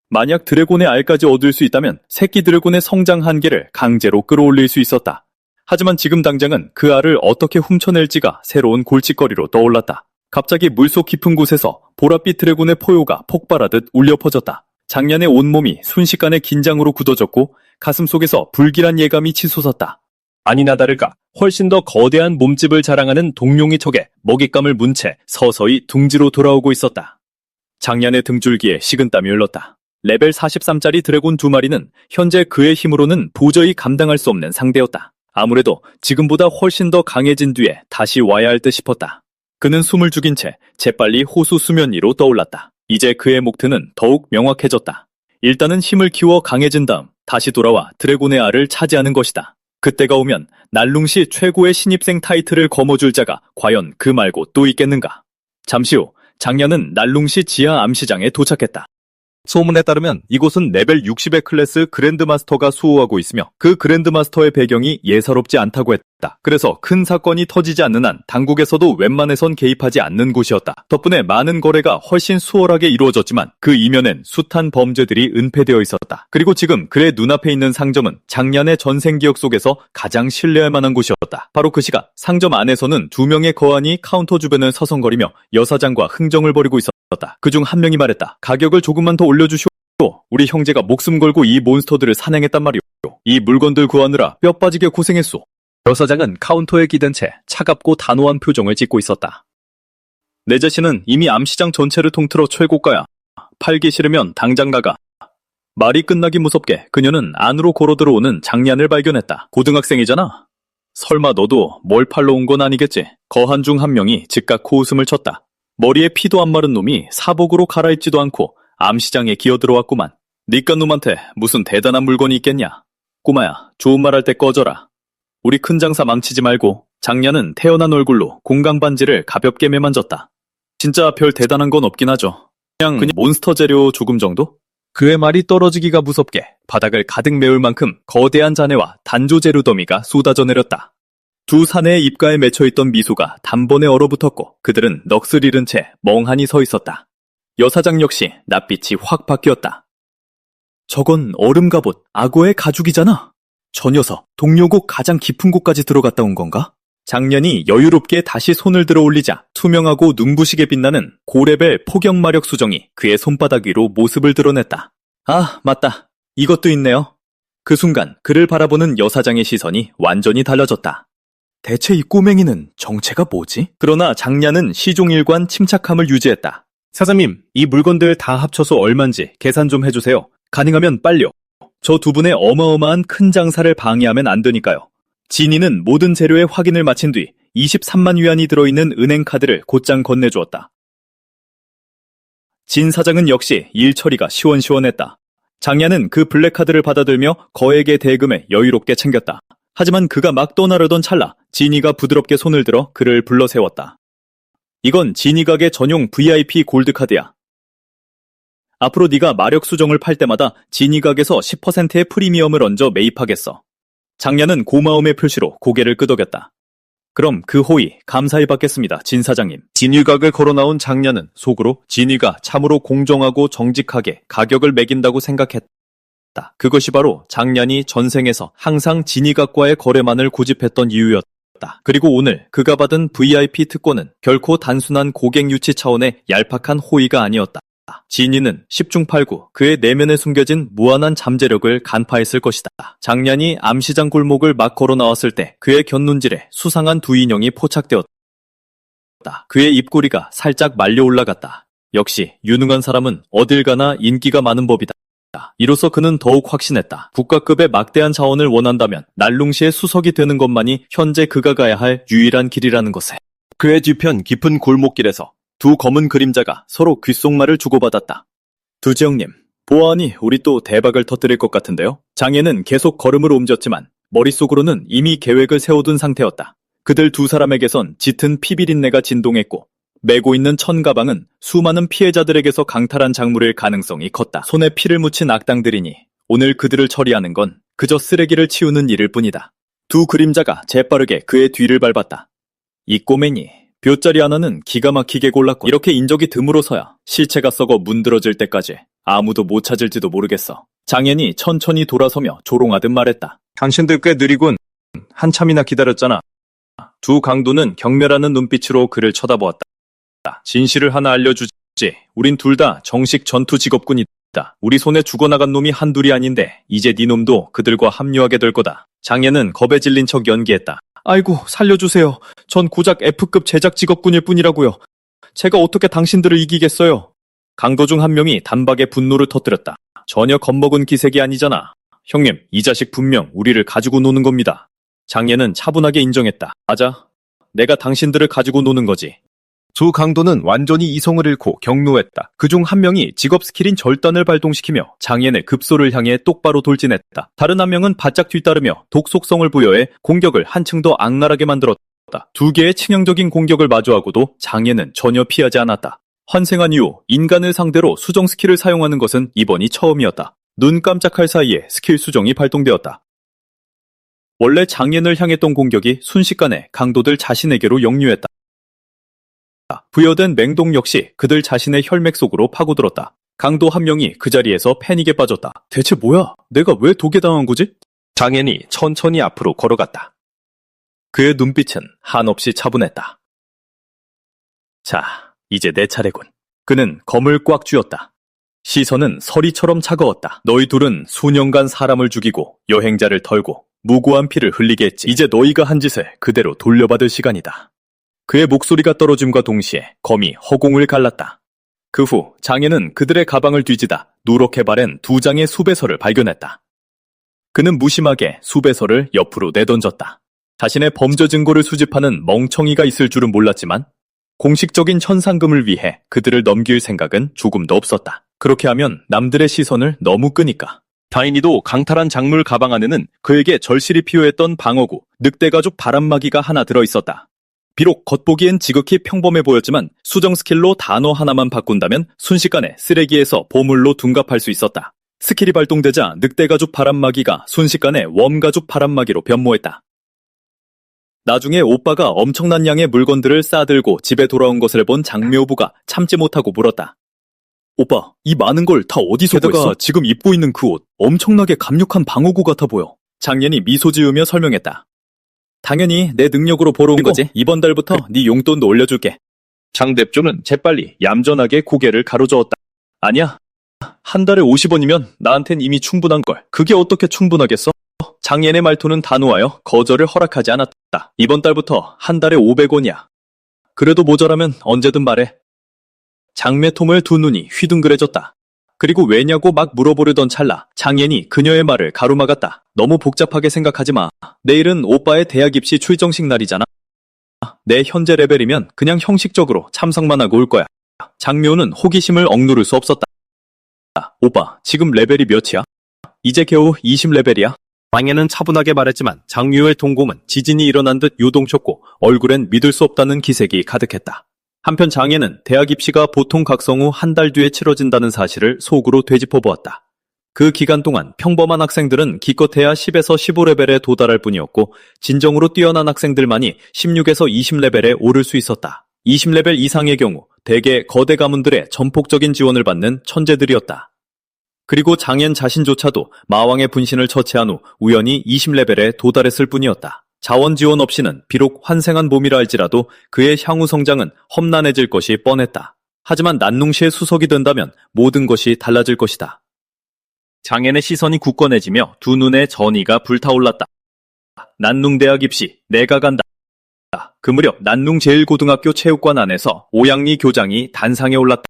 [SPEAKER 2] 만약 드래곤의 알까지 얻을 수 있다면 새끼 드래곤의 성장 한계를 강제로 끌어올릴 수 있었다. 하지만 지금 당장은 그 알을 어떻게 훔쳐낼지가 새로운 골칫거리로 떠올랐다. 갑자기 물속 깊은 곳에서 보랏빛 드래곤의 포효가 폭발하듯 울려 퍼졌다. 장년의 온몸이 순식간에 긴장으로 굳어졌고 가슴 속에서 불길한 예감이 치솟았다. 아니나 다를까 훨씬 더 거대한 몸집을 자랑하는 동룡의 척에 먹잇감을 문 채 서서히 둥지로 돌아오고 있었다. 장년의 등줄기에 식은땀이 흘렀다. 레벨 43짜리 드래곤 두 마리는 현재 그의 힘으로는 도저히 감당할 수 없는 상대였다. 아무래도 지금보다 훨씬 더 강해진 뒤에 다시 와야 할 듯 싶었다. 그는 숨을 죽인 채 재빨리 호수 수면 위로 떠올랐다. 이제 그의 목표는 더욱 명확해졌다. 일단은 힘을 키워 강해진 다음 다시 돌아와 드래곤의 알을 차지하는 것이다. 그때가 오면 날룽시 최고의 신입생 타이틀을 거머쥘 자가 과연 그 말고 또 있겠는가. 잠시 후 장년은 날룽시 지하 암시장에 도착했다. 소문에 따르면 이곳은 레벨 60의 클래스 그랜드마스터가 수호하고 있으며 그 그랜드마스터의 배경이 예사롭지 않다고 했다. 그래서 큰 사건이 터지지 않는 한 당국에서도 웬만해선 개입하지 않는 곳이었다. 덕분에 많은 거래가 훨씬 수월하게 이루어졌지만 그 이면엔 숱한 범죄들이 은폐되어 있었다. 그리고 지금 그의 눈앞에 있는 상점은 장년의 전생 기억 속에서 가장 신뢰할 만한 곳이었다. 바로 그 시각 상점 안에서는 두 명의 거한이 카운터 주변을 서성거리며 여사장과 흥정을 벌이고 있었다. 그중 한 명이 말했다. 가격을 조금만 더 올려주시오. 우리 형제가 목숨 걸고 이 몬스터들을 산행했단 말이오. 이 물건들 구하느라 뼈 빠지게 고생했소. 여사장은 카운터에 기댄 채 차갑고 단호한 표정을 짓고 있었다. 내 자신은 이미 암시장 전체를 통틀어 최고가야. 팔기 싫으면 당장 나가. 말이 끝나기 무섭게 그녀는 안으로 걸어 들어오는 장년을 발견했다. 고등학생이잖아. 설마 너도 뭘 팔러 온 건 아니겠지? 거한 중 한 명이 즉각 코웃음을 쳤다. 머리에 피도 안 마른 놈이 사복으로 갈아입지도 않고
[SPEAKER 1] 암시장에 기어들어왔구만. 니깟 놈한테 무슨 대단한 물건이 있겠냐. 꼬마야, 좋은 말 할 때 꺼져라. 우리 큰 장사 망치지 말고. 장년은 태어난 얼굴로 공강 반지를 가볍게 매만졌다. 진짜 별 대단한 건 없긴 하죠. 그냥 몬스터 재료 조금 정도? 그의 말이 떨어지기가 무섭게 바닥을 가득 메울 만큼 거대한 잔해와 단조 재료 더미가 쏟아져 내렸다. 두 사내의 입가에 맺혀있던 미소가 단번에 얼어붙었고 그들은 넋을 잃은 채 멍하니 서 있었다. 여사장 역시 낯빛이 확 바뀌었다. 저건 얼음 갑옷, 악어의 가죽이잖아. 저 녀석, 동료곡 가장 깊은 곳까지 들어갔다 온 건가? 장년이 여유롭게 다시 손을 들어 올리자 투명하고 눈부시게 빛나는 고레벨 포경마력 수정이 그의 손바닥 위로 모습을 드러냈다. 아, 맞다. 이것도 있네요. 그 순간 그를 바라보는 여사장의 시선이 완전히 달라졌다. 대체 이 꼬맹이는 정체가 뭐지? 그러나 장년은 시종일관 침착함을 유지했다. 사장님, 이 물건들 다 합쳐서 얼만지 계산 좀 해주세요. 가능하면 빨리요. 저 두 분의 어마어마한 큰 장사를 방해하면 안 되니까요. 진이는 모든 재료의 확인을 마친 뒤 23만 위안이 들어있는 은행 카드를 곧장 건네주었다. 진 사장은 역시 일 처리가 시원시원했다. 장야는 그 블랙카드를 받아들며 거액의 대금에 여유롭게 챙겼다. 하지만 그가 막 떠나려던 찰나 진이가 부드럽게 손을 들어 그를 불러 세웠다. 이건 진이 가게 전용 VIP 골드카드야. 앞으로 네가 마력 수정을 팔 때마다 진이 가게에서 10%의 프리미엄을 얹어 매입하겠어. 장야는 고마움의 표시로 고개를 끄덕였다. 그럼 그 호의 감사히 받겠습니다, 진 사장님. 진위각을 걸어나온 장야는 속으로 진위가 참으로 공정하고 정직하게 가격을 매긴다고 생각했다. 그것이 바로 장년이 전생에서 항상 진위각과의 거래만을 고집했던 이유였다. 그리고 오늘 그가 받은 VIP 특권은 결코 단순한 고객 유치 차원의 얄팍한 호의가 아니었다. 진이는 10중 8구 그의 내면에 숨겨진 무한한 잠재력을 간파했을 것이다. 장년이 암시장 골목을 막 걸어 나왔을 때 그의 곁눈질에 수상한 두 인형이 포착되었다. 그의 입꼬리가 살짝 말려 올라갔다. 역시 유능한 사람은 어딜 가나 인기가 많은 법이다. 이로써 그는 더욱 확신했다. 국가급의 막대한 자원을 원한다면 날룽시의 수석이 되는 것만이 현재 그가 가야 할 유일한 길이라는 것에. 그의 뒤편 깊은 골목길에서 두 검은 그림자가 서로 귓속말을 주고받았다. 두지영님, 보아하니 우리 또 대박을 터뜨릴 것 같은데요? 장애는 계속 걸음을 옮겼지만 머릿속으로는 이미 계획을 세워둔 상태였다. 그들 두 사람에게선 짙은 피비린내가 진동했고 메고 있는 천가방은 수많은 피해자들에게서 강탈한 작물일 가능성이 컸다. 손에 피를 묻힌 악당들이니 오늘 그들을 처리하는 건 그저 쓰레기를 치우는 일일 뿐이다. 두 그림자가 재빠르게 그의 뒤를 밟았다. 이 꼬맹이, 볏자리 하나는 기가 막히게 골랐고 이렇게 인적이 드물어서야 시체가 썩어 문드러질 때까지 아무도 못 찾을지도 모르겠어. 장현이 천천히 돌아서며 조롱하듯 말했다. 당신들 꽤 느리군. 한참이나 기다렸잖아. 두 강도는 경멸하는 눈빛으로 그를 쳐다보았다. 진실을 하나 알려주지. 우린 둘 다 정식 전투 직업군이다. 우리 손에 죽어나간 놈이 한둘이 아닌데 이제 네 놈도 그들과 합류하게 될 거다. 장현은 겁에 질린 척 연기했다. 아이고, 살려주세요. 전 고작 F급 제작 직업군일 뿐이라고요. 제가 어떻게 당신들을 이기겠어요? 강도 중 한 명이 단박에 분노를 터뜨렸다. 전혀 겁먹은 기색이 아니잖아. 형님, 이 자식 분명 우리를 가지고 노는 겁니다. 장예는 차분하게 인정했다. 맞아. 내가 당신들을 가지고 노는 거지. 두 강도는 완전히 이성을 잃고 경노했다. 그중 한 명이 직업 스킬인 절단을 발동시키며 장yen의 급소를 향해 똑바로 돌진했다. 다른 한 명은 바짝 뒤따르며 독속성을 부여해 공격을 한층 더 악랄하게 만들었다. 두 개의 치명적인 공격을 마주하고도 장yen은 전혀 피하지 않았다. 환생한 이후 인간을 상대로 수정 스킬을 사용하는 것은 이번이 처음이었다. 눈 깜짝할 사이에 스킬 수정이 발동되었다. 원래 장yen을 향했던 공격이 순식간에 강도들 자신에게로 역류했다. 부여된 맹독 역시 그들 자신의 혈맥 속으로 파고들었다. 강도 한 명이 그 자리에서 패닉에 빠졌다. 대체 뭐야? 내가 왜 독에 당한 거지? 장현이 천천히 앞으로 걸어갔다. 그의 눈빛은 한없이 차분했다. 자, 이제 내 차례군. 그는 검을 꽉 쥐었다. 시선은 서리처럼 차가웠다. 너희 둘은 수년간 사람을 죽이고 여행자를 털고 무고한 피를 흘리게 했지. 이제 너희가 한 짓을 그대로 돌려받을 시간이다. 그의 목소리가 떨어짐과 동시에 검이 허공을 갈랐다. 그 후 장현은 그들의 가방을 뒤지다 누렇게 바랜 두 장의 수배서를 발견했다. 그는 무심하게 수배서를 옆으로 내던졌다. 자신의 범죄 증거를 수집하는 멍청이가 있을 줄은 몰랐지만 공식적인 현상금을 위해 그들을 넘길 생각은 조금도 없었다. 그렇게 하면 남들의 시선을 너무 끄니까.
[SPEAKER 2] 다인이도 강탈한 작물 가방 안에는 그에게 절실히 필요했던 방어구, 늑대가죽 바람막이가 하나 들어있었다.
[SPEAKER 1] 비록 겉보기엔 지극히 평범해 보였지만 수정 스킬로 단어 하나만 바꾼다면 순식간에 쓰레기에서 보물로 둔갑할 수 있었다. 스킬이 발동되자 늑대가죽 바람막이가 순식간에 웜가죽 바람막이로 변모했다. 나중에 오빠가 엄청난 양의 물건들을 싸들고 집에 돌아온 것을 본 장묘부가 참지 못하고 물었다. 오빠, 이 많은 걸 다 어디서
[SPEAKER 3] 게다가
[SPEAKER 1] 구했어? 지금 입고 있는 그 옷, 엄청나게 강력한 방어구 같아 보여. 장년이 미소 지으며 설명했다. 당연히 내 능력으로 보러 온 거지. 이번 달부터 네 용돈도 올려줄게.
[SPEAKER 2] 장대표는 재빨리 얌전하게 고개를 가로저었다.
[SPEAKER 1] 아니야. 한 달에 50원이면 나한텐 이미 충분한 걸. 그게 어떻게 충분하겠어? 장년의 말투는 단호하여 거절을 허락하지 않았다. 이번 달부터 한 달에 500원이야. 그래도 모자라면 언제든 말해. 장매톰을 두 눈이 휘둥그레졌다. 그리고 왜냐고 막 물어보려던 찰나 장yen이 그녀의 말을 가로막았다. 너무 복잡하게 생각하지 마. 내일은 오빠의 대학 입시 출정식 날이잖아. 내 현재 레벨이면 그냥 형식적으로 참석만 하고 올 거야. 장묘는 호기심을 억누를 수 없었다. 오빠, 지금 레벨이 몇이야? 이제 겨우 20레벨이야.
[SPEAKER 3] 장예는 차분하게 말했지만 장묘의 동공은
[SPEAKER 1] 지진이 일어난 듯 요동쳤고 얼굴엔 믿을 수 없다는 기색이 가득했다. 한편 장예는 대학 입시가 보통 각성 후 한 달 뒤에 치러진다는 사실을 속으로 되짚어 보았다. 그 기간 동안 평범한 학생들은 기껏해야 10에서 15레벨에 도달할 뿐이었고 진정으로 뛰어난 학생들만이 16에서 20레벨에 오를 수 있었다. 20레벨 이상의 경우 대개 거대 가문들의 전폭적인 지원을 받는 천재들이었다. 그리고 장yen 자신조차도 마왕의 분신을 처치한 후 우연히 20레벨에 도달했을 뿐이었다. 자원 지원 없이는 비록 환생한 몸이라 할지라도 그의 향후 성장은 험난해질 것이 뻔했다. 하지만 난농시의 수석이 된다면 모든 것이 달라질 것이다.
[SPEAKER 2] 장yen의 시선이 굳건해지며 두 눈에 전의가 불타올랐다.
[SPEAKER 1] 난농대학 입시, 내가 간다. 그 무렵 난농 제1고등학교 체육관 안에서 오양리 교장이 단상에 올랐다.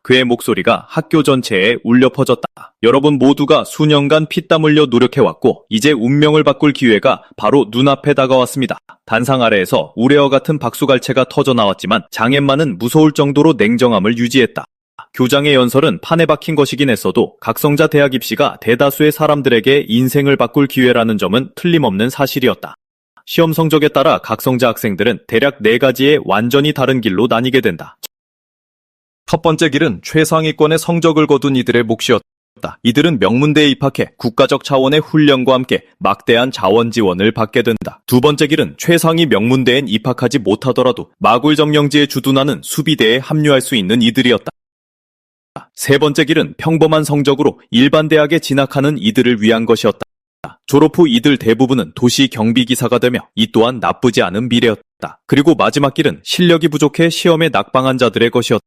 [SPEAKER 1] 그의 목소리가 학교 전체에 울려 퍼졌다. 여러분 모두가 수년간 피땀 흘려 노력해왔고 이제 운명을 바꿀 기회가 바로 눈앞에 다가왔습니다. 단상 아래에서 우레와 같은 박수갈채가 터져나왔지만 장yen만은 무서울 정도로 냉정함을 유지했다. 교장의 연설은 판에 박힌 것이긴 했어도 각성자 대학 입시가 대다수의 사람들에게 인생을 바꿀 기회라는 점은 틀림없는 사실이었다. 시험 성적에 따라 각성자 학생들은 대략 4가지의 완전히 다른 길로 나뉘게 된다.
[SPEAKER 3] 첫 번째 길은 최상위권의 성적을 거둔 이들의 몫이었다. 이들은 명문대에 입학해 국가적 차원의 훈련과 함께 막대한 자원 지원을 받게 된다. 두 번째 길은 최상위 명문대엔 입학하지 못하더라도 마굴 점령지에 주둔하는 수비대에 합류할 수 있는 이들이었다. 세 번째 길은 평범한 성적으로 일반 대학에 진학하는 이들을 위한 것이었다. 졸업 후 이들 대부분은 도시 경비기사가 되며 이 또한 나쁘지 않은 미래였다. 그리고 마지막 길은 실력이 부족해 시험에 낙방한 자들의 것이었다.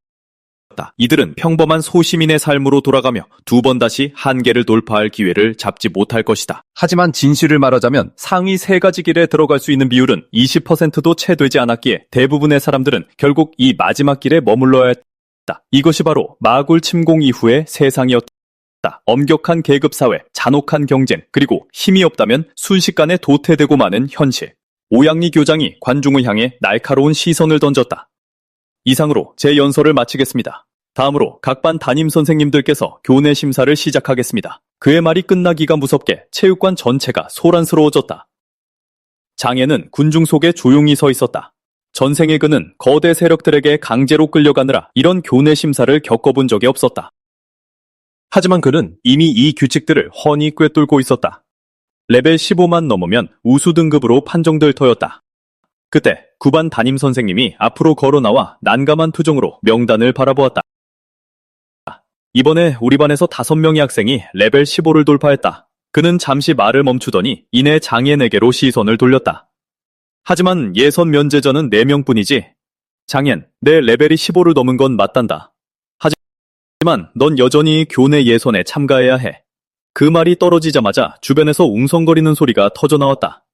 [SPEAKER 3] 이들은 평범한 소시민의 삶으로 돌아가며 두 번 다시 한계를 돌파할 기회를 잡지 못할 것이다. 하지만 진실을 말하자면 상위 3가지 길에 들어갈 수 있는 비율은 20%도 채 되지 않았기에 대부분의 사람들은 결국 이 마지막 길에 머물러야 했다. 이것이 바로 마굴 침공 이후의 세상이었다. 엄격한 계급사회, 잔혹한 경쟁, 그리고 힘이 없다면 순식간에 도태되고 마는 현실. 오양리 교장이 관중을 향해 날카로운 시선을 던졌다. 이상으로 제 연설을 마치겠습니다. 다음으로 각 반 담임 선생님들께서 교내 심사를 시작하겠습니다. 그의 말이 끝나기가 무섭게 체육관 전체가 소란스러워졌다. 장yen은 군중 속에 조용히 서 있었다. 전생에 그는 거대 세력들에게 강제로 끌려가느라 이런 교내 심사를 겪어본 적이 없었다. 하지만 그는 이미 이 규칙들을 훤히 꿰뚫고 있었다. 레벨 15만 넘으면 우수 등급으로 판정될 터였다. 그때 9반 담임 선생님이 앞으로 걸어나와 난감한 표정으로 명단을 바라보았다. 이번에 우리 반에서 5명의 학생이 레벨 15를 돌파했다. 그는 잠시 말을 멈추더니 이내 장yen에게로 시선을 돌렸다. 하지만 예선 면제자는 4명뿐이지. 장yen, 내 레벨이 15를 넘은 건 맞단다. 하지만 넌 여전히 교내 예선에 참가해야 해. 그 말이 떨어지자마자 주변에서 웅성거리는 소리가 터져나왔다.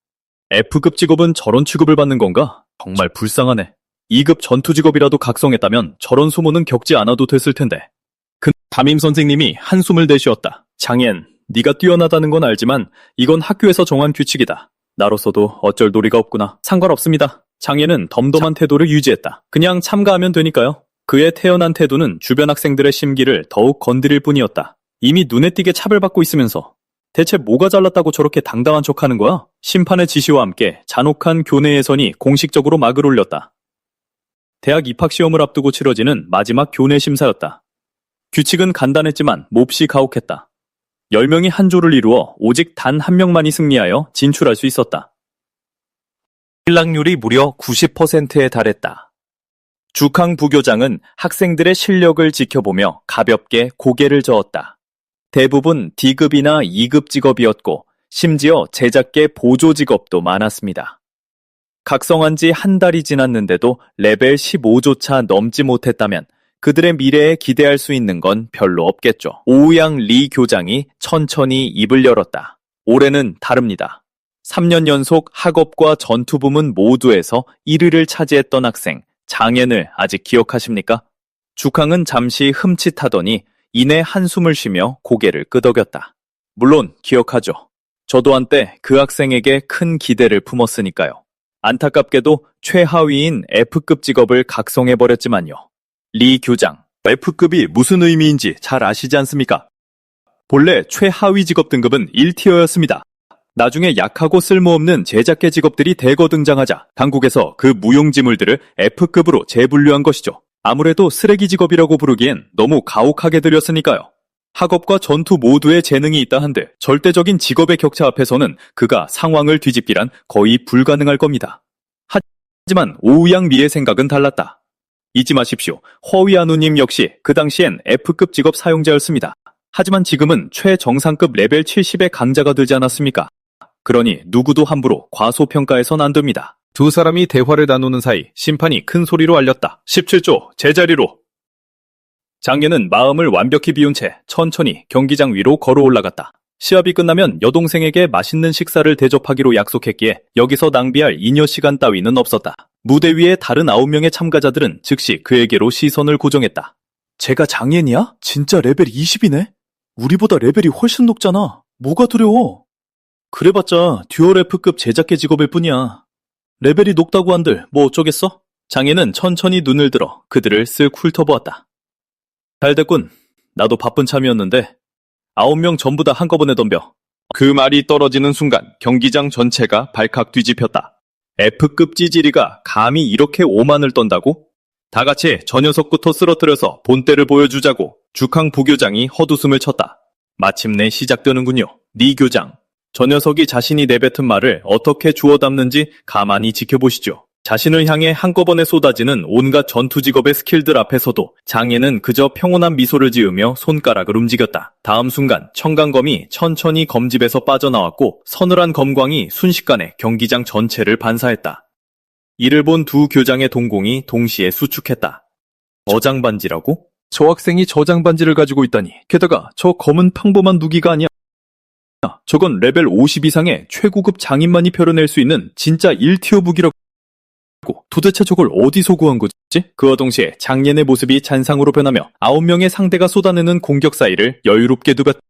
[SPEAKER 3] F급 직업은 저런 취급을 받는 건가? 정말 불쌍하네. 2급 전투 직업이라도 각성했다면 저런 소문은 겪지 않아도 됐을 텐데. 그 담임 선생님이 한숨을 내쉬었다. 장yen, 네가 뛰어나다는 건 알지만 이건 학교에서 정한 규칙이다. 나로서도 어쩔 도리가 없구나. 상관없습니다. 장yen은 덤덤한 태도를 유지했다. 그냥 참가하면 되니까요.
[SPEAKER 1] 그의 태연한 태도는 주변 학생들의 심기를 더욱 건드릴 뿐이었다. 이미 눈에 띄게 차별받고 있으면서 대체 뭐가 잘났다고 저렇게 당당한 척하는 거야? 심판의 지시와 함께 잔혹한 교내 예선이 공식적으로 막을 올렸다. 대학 입학시험을 앞두고 치러지는 마지막 교내 심사였다. 규칙은 간단했지만 몹시 가혹했다. 10명이 한 조를 이루어 오직 단 한 명만이 승리하여 진출할 수 있었다.
[SPEAKER 2] 탈락률이 무려 90%에 달했다. 주캉 부교장은 학생들의 실력을 지켜보며 가볍게 고개를 저었다. 대부분 D급이나 2급 직업이었고 심지어 제작계 보조 직업도 많았습니다. 각성한 지 한 달이 지났는데도 레벨 15조차 넘지 못했다면 그들의 미래에 기대할 수 있는 건 별로 없겠죠. 오우양 리 교장이 천천히 입을 열었다. 올해는 다릅니다. 3년 연속 학업과 전투 부문 모두에서 1위를 차지했던 학생 장앤을 아직 기억하십니까? 주캉은 잠시 흠칫하더니 이내 한숨을 쉬며 고개를 끄덕였다. 물론 기억하죠. 저도 한때 그 학생에게 큰 기대를 품었으니까요. 안타깝게도 최하위인 F급 직업을 각성해버렸지만요. 리 교장, F급이 무슨 의미인지 잘 아시지 않습니까? 본래 최하위 직업 등급은 1티어였습니다. 나중에 약하고 쓸모없는 제작계 직업들이 대거 등장하자 당국에서 그 무용지물들을 F급으로 재분류한 것이죠. 아무래도 쓰레기 직업이라고 부르기엔 너무 가혹하게 들렸으니까요. 학업과 전투 모두에 재능이 있다 한들 절대적인 직업의 격차 앞에서는 그가 상황을 뒤집기란 거의 불가능할 겁니다. 하지만 오우양 미의 생각은 달랐다. 잊지 마십시오. 허위아누님 역시 그 당시엔 F급 직업 사용자였습니다. 하지만 지금은 최정상급 레벨 70의 강자가 되지 않았습니까? 그러니 누구도 함부로 과소평가해선 안 됩니다. 두 사람이 대화를 나누는 사이 심판이 큰 소리로 알렸다. 17조 제자리로. 장녀는 마음을 완벽히 비운 채 천천히 경기장 위로 걸어 올라갔다. 시합이 끝나면 여동생에게 맛있는 식사를 대접하기로 약속했기에 여기서 낭비할 잉여 시간 따위는 없었다. 무대 위의 다른 9명의 참가자들은 즉시 그에게로 시선을 고정했다.
[SPEAKER 3] 쟤가 장앤이야? 진짜 레벨 20이네? 우리보다 레벨이 훨씬 높잖아. 뭐가 두려워? 그래봤자 듀얼 F급 제작계 직업일 뿐이야. 레벨이 높다고 한들 뭐 어쩌겠어? 장애는 천천히 눈을 들어 그들을 쓱 훑어보았다. 잘 됐군. 나도 바쁜 참이었는데 9명 전부 다 한꺼번에 덤벼.
[SPEAKER 2] 그 말이 떨어지는 순간 경기장 전체가 발칵 뒤집혔다.
[SPEAKER 1] F급 찌질이가 감히 이렇게 오만을 떤다고? 다 같이 저 녀석부터 쓰러뜨려서 본때를 보여주자고 주캉 부교장이 헛웃음을 쳤다. 마침내 시작되는군요. 리 교장. 저 녀석이 자신이 내뱉은 말을 어떻게 주워 담는지 가만히 지켜보시죠. 자신을 향해 한꺼번에 쏟아지는 온갖 전투 직업의 스킬들 앞에서도 장애는 그저 평온한 미소를 지으며 손가락을 움직였다. 다음 순간 청강검이 천천히 검집에서 빠져나왔고 서늘한 검광이 순식간에 경기장 전체를 반사했다. 이를 본 두 교장의 동공이 동시에 수축했다. 저장반지라고? 저 학생이 저장반지를 가지고 있다니. 게다가 저 검은 평범한 무기가 아니야. 저건 레벨 50 이상의 최고급 장인만이 펴려낼 수 있는 진짜 1티어 무기라고. 도대체 저걸 어디서 구한 거지? 그와 동시에 장년의 모습이 잔상으로 변하며 9명의 상대가 쏟아내는 공격 사이를 여유롭게 누볐다.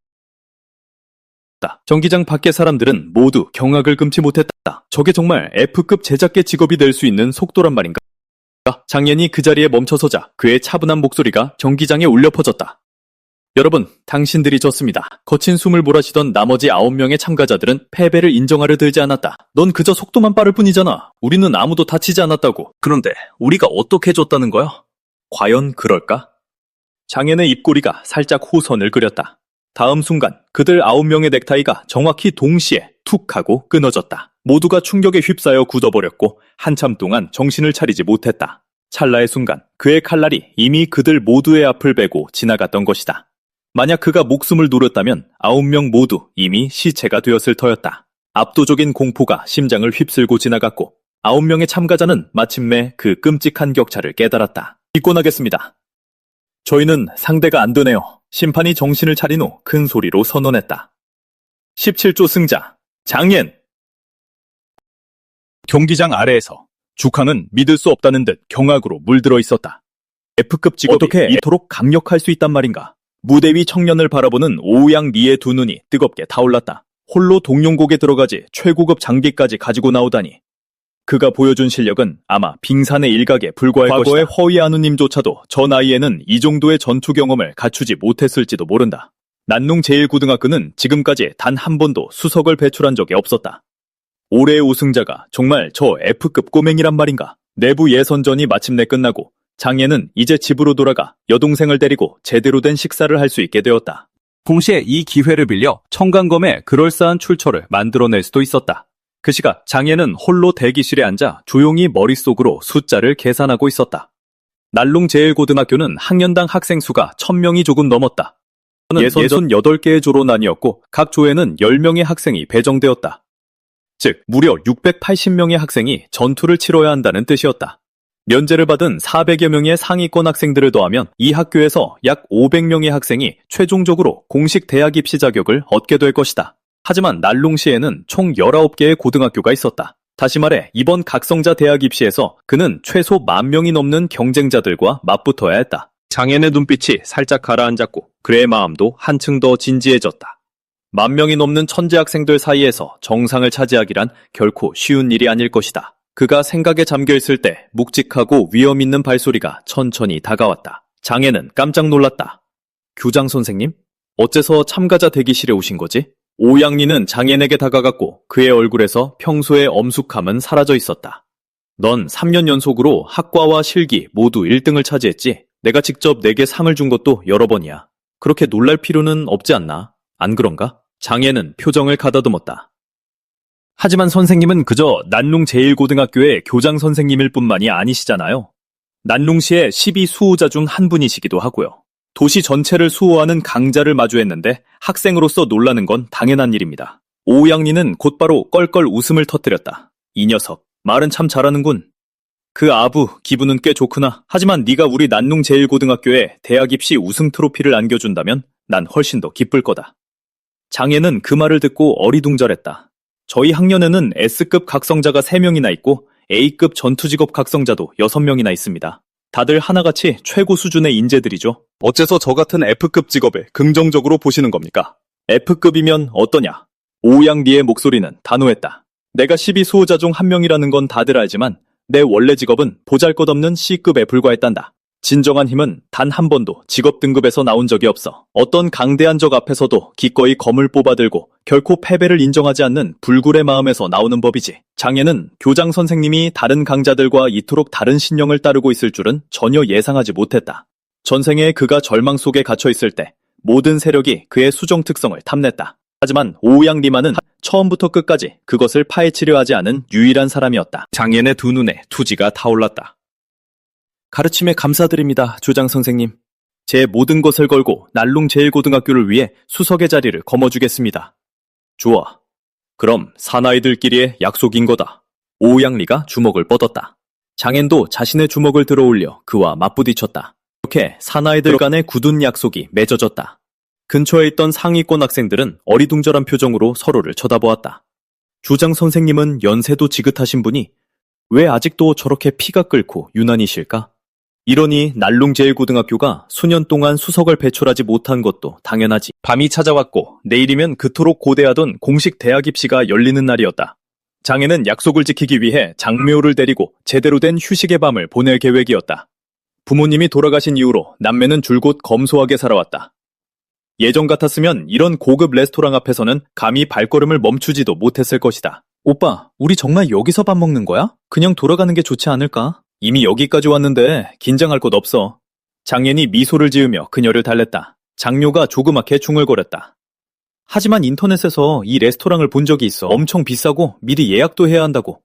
[SPEAKER 1] 경기장 밖의 사람들은 모두 경악을 금치 못했다. 저게 정말 F급 제작계 직업이 될 수 있는 속도란 말인가? 장년이 그 자리에 멈춰서자 그의 차분한 목소리가 경기장에 울려 퍼졌다. 여러분, 당신들이 졌습니다. 거친 숨을 몰아쉬던 나머지 9명의 참가자들은 패배를 인정하려 들지 않았다. 넌 그저 속도만 빠를 뿐이잖아. 우리는 아무도 다치지 않았다고. 그런데 우리가 어떻게 졌다는 거야? 과연 그럴까? 장현의 입꼬리가 살짝 호선을 그렸다. 다음 순간 그들 9명의 넥타이가 정확히 동시에 툭 하고 끊어졌다. 모두가 충격에 휩싸여 굳어버렸고 한참 동안 정신을 차리지 못했다. 찰나의 순간 그의 칼날이 이미 그들 모두의 앞을 베고 지나갔던 것이다. 만약 그가 목숨을 노렸다면 9명 모두 이미 시체가 되었을 터였다. 압도적인 공포가 심장을 휩쓸고 지나갔고 9명의 참가자는 마침내 그 끔찍한 격차를 깨달았다. 기권하겠습니다. 저희는 상대가 안 되네요. 심판이 정신을 차린 후 큰 소리로 선언했다. 17조 승자 장옌. 경기장 아래에서 주캉은 믿을 수 없다는 듯 경악으로 물들어 있었다. F급 직업이 어떻게 이토록 강력할 수 있단 말인가? 무대 위 청년을 바라보는 오우양 리의 두 눈이 뜨겁게 타올랐다. 홀로 동룡곡에 들어가지 최고급 장비까지 가지고 나오다니. 그가 보여준 실력은 아마 빙산의 일각에 불과할
[SPEAKER 2] 과거의
[SPEAKER 1] 것이다. 허위 아누님조차도 저 나이에는 이 정도의 전투 경험을 갖추지 못했을지도 모른다. 난농 제1고등학교는 지금까지 단 한 번도 수석을 배출한 적이 없었다. 올해의 우승자가 정말 저 F급 꼬맹이란 말인가? 내부 예선전이 마침내 끝나고 장예는 이제 집으로 돌아가 여동생을 데리고 제대로 된 식사를 할 수 있게 되었다. 동시에 이 기회를 빌려 청강검의 그럴싸한 출처를 만들어낼 수도 있었다. 그 시각 장예는 홀로 대기실에 앉아 조용히 머릿속으로 숫자를 계산하고 있었다. 난롱 제1고등학교는 학년당 학생 수가 1000명이 조금 넘었다. 예선전 8개의 조로 나뉘었고 각 조에는 10명의 학생이 배정되었다. 즉 무려 680명의 학생이 전투를 치러야 한다는 뜻이었다. 면제를 받은 400여 명의 상위권 학생들을 더하면 이 학교에서 약 500명의 학생이 최종적으로 공식 대학 입시 자격을 얻게 될 것이다. 하지만 난롱시에는 총 19개의 고등학교가 있었다. 다시 말해 이번 각성자 대학 입시에서 그는 최소 10,000명이 넘는 경쟁자들과 맞붙어야 했다. 장현의 눈빛이 살짝 가라앉았고 그의 마음도 한층 더 진지해졌다. 10,000명이 넘는 천재 학생들 사이에서 정상을 차지하기란 결코 쉬운 일이 아닐 것이다. 그가 생각에 잠겨있을 때 묵직하고 위험 있는 발소리가 천천히 다가왔다. 장애는 깜짝 놀랐다. 교장 선생님? 어째서 참가자 대기실에 오신 거지? 오양리는 장애에게 다가갔고 그의 얼굴에서 평소의 엄숙함은 사라져 있었다. 넌 3년 연속으로 학과와 실기 모두 1등을 차지했지? 내가 직접 내게 상을 준 것도 여러 번이야. 그렇게 놀랄 필요는 없지 않나? 안 그런가? 장애는 표정을 가다듬었다. 하지만 선생님은 그저 난룽 제1고등학교의 교장 선생님일 뿐만이 아니시잖아요. 난룽시의 12 수호자 중 한 분이시기도 하고요. 도시 전체를 수호하는 강자를 마주했는데 학생으로서 놀라는 건 당연한 일입니다. 오양리는 곧바로 껄껄 웃음을 터뜨렸다. 이 녀석, 말은 참 잘하는군. 그 아부, 기분은 꽤 좋구나. 하지만 네가 우리 난룽 제1고등학교에 대학 입시 우승 트로피를 안겨준다면 난 훨씬 더 기쁠 거다. 장애는 그 말을 듣고 어리둥절했다. 저희 학년에는 S급 각성자가 3명이나 있고 A급 전투직업 각성자도 6명이나 있습니다. 다들 하나같이 최고 수준의 인재들이죠. 어째서 저 같은 F급 직업을 긍정적으로 보시는 겁니까? F급이면 어떠냐? 오양리의 목소리는 단호했다. 내가 12 수호자 중 한 명이라는 건 다들 알지만 내 원래 직업은 보잘것없는 C급에 불과했단다. 진정한 힘은 단 한 번도 직업 등급에서 나온 적이 없어. 어떤 강대한 적 앞에서도 기꺼이 검을 뽑아들고 결코 패배를 인정하지 않는 불굴의 마음에서 나오는 법이지. 장애는 교장 선생님이 다른 강자들과 이토록 다른 신념을 따르고 있을 줄은 전혀 예상하지 못했다. 전생에 그가 절망 속에 갇혀 있을 때 모든 세력이 그의 수정 특성을 탐냈다. 하지만 오양리만은 처음부터 끝까지 그것을 파헤치려 하지 않은 유일한 사람이었다. 장애의 두 눈에 투지가 타올랐다. 가르침에 감사드립니다, 조장 선생님. 제 모든 것을 걸고 난룽 제1고등학교를 위해 수석의 자리를 거머쥐겠습니다. 좋아. 그럼 사나이들끼리의 약속인 거다. 오양리가 주먹을 뻗었다. 장앤도 자신의 주먹을 들어올려 그와 맞부딪혔다. 이렇게 사나이들 간의 굳은 약속이 맺어졌다. 근처에 있던 상위권 학생들은 어리둥절한 표정으로 서로를 쳐다보았다. 조장 선생님은 연세도 지긋하신 분이 왜 아직도 저렇게 피가 끓고 유난이실까? 이러니 난룽 제1고등학교가 수년 동안 수석을 배출하지 못한 것도 당연하지. 밤이 찾아왔고 내일이면 그토록 고대하던 공식 대학 입시가 열리는 날이었다. 장애는 약속을 지키기 위해 장묘를 데리고 제대로 된 휴식의 밤을 보낼 계획이었다. 부모님이 돌아가신 이후로 남매는 줄곧 검소하게 살아왔다. 예전 같았으면 이런 고급 레스토랑 앞에서는 감히 발걸음을 멈추지도 못했을 것이다. 오빠, 우리 정말 여기서 밥 먹는 거야? 그냥 돌아가는 게 좋지 않을까? 이미 여기까지 왔는데 긴장할 것 없어. 장yen이 미소를 지으며 그녀를 달랬다. 장료가 조그맣게 중얼거렸다. 하지만 인터넷에서 이 레스토랑을 본 적이 있어. 엄청 비싸고 미리 예약도 해야 한다고.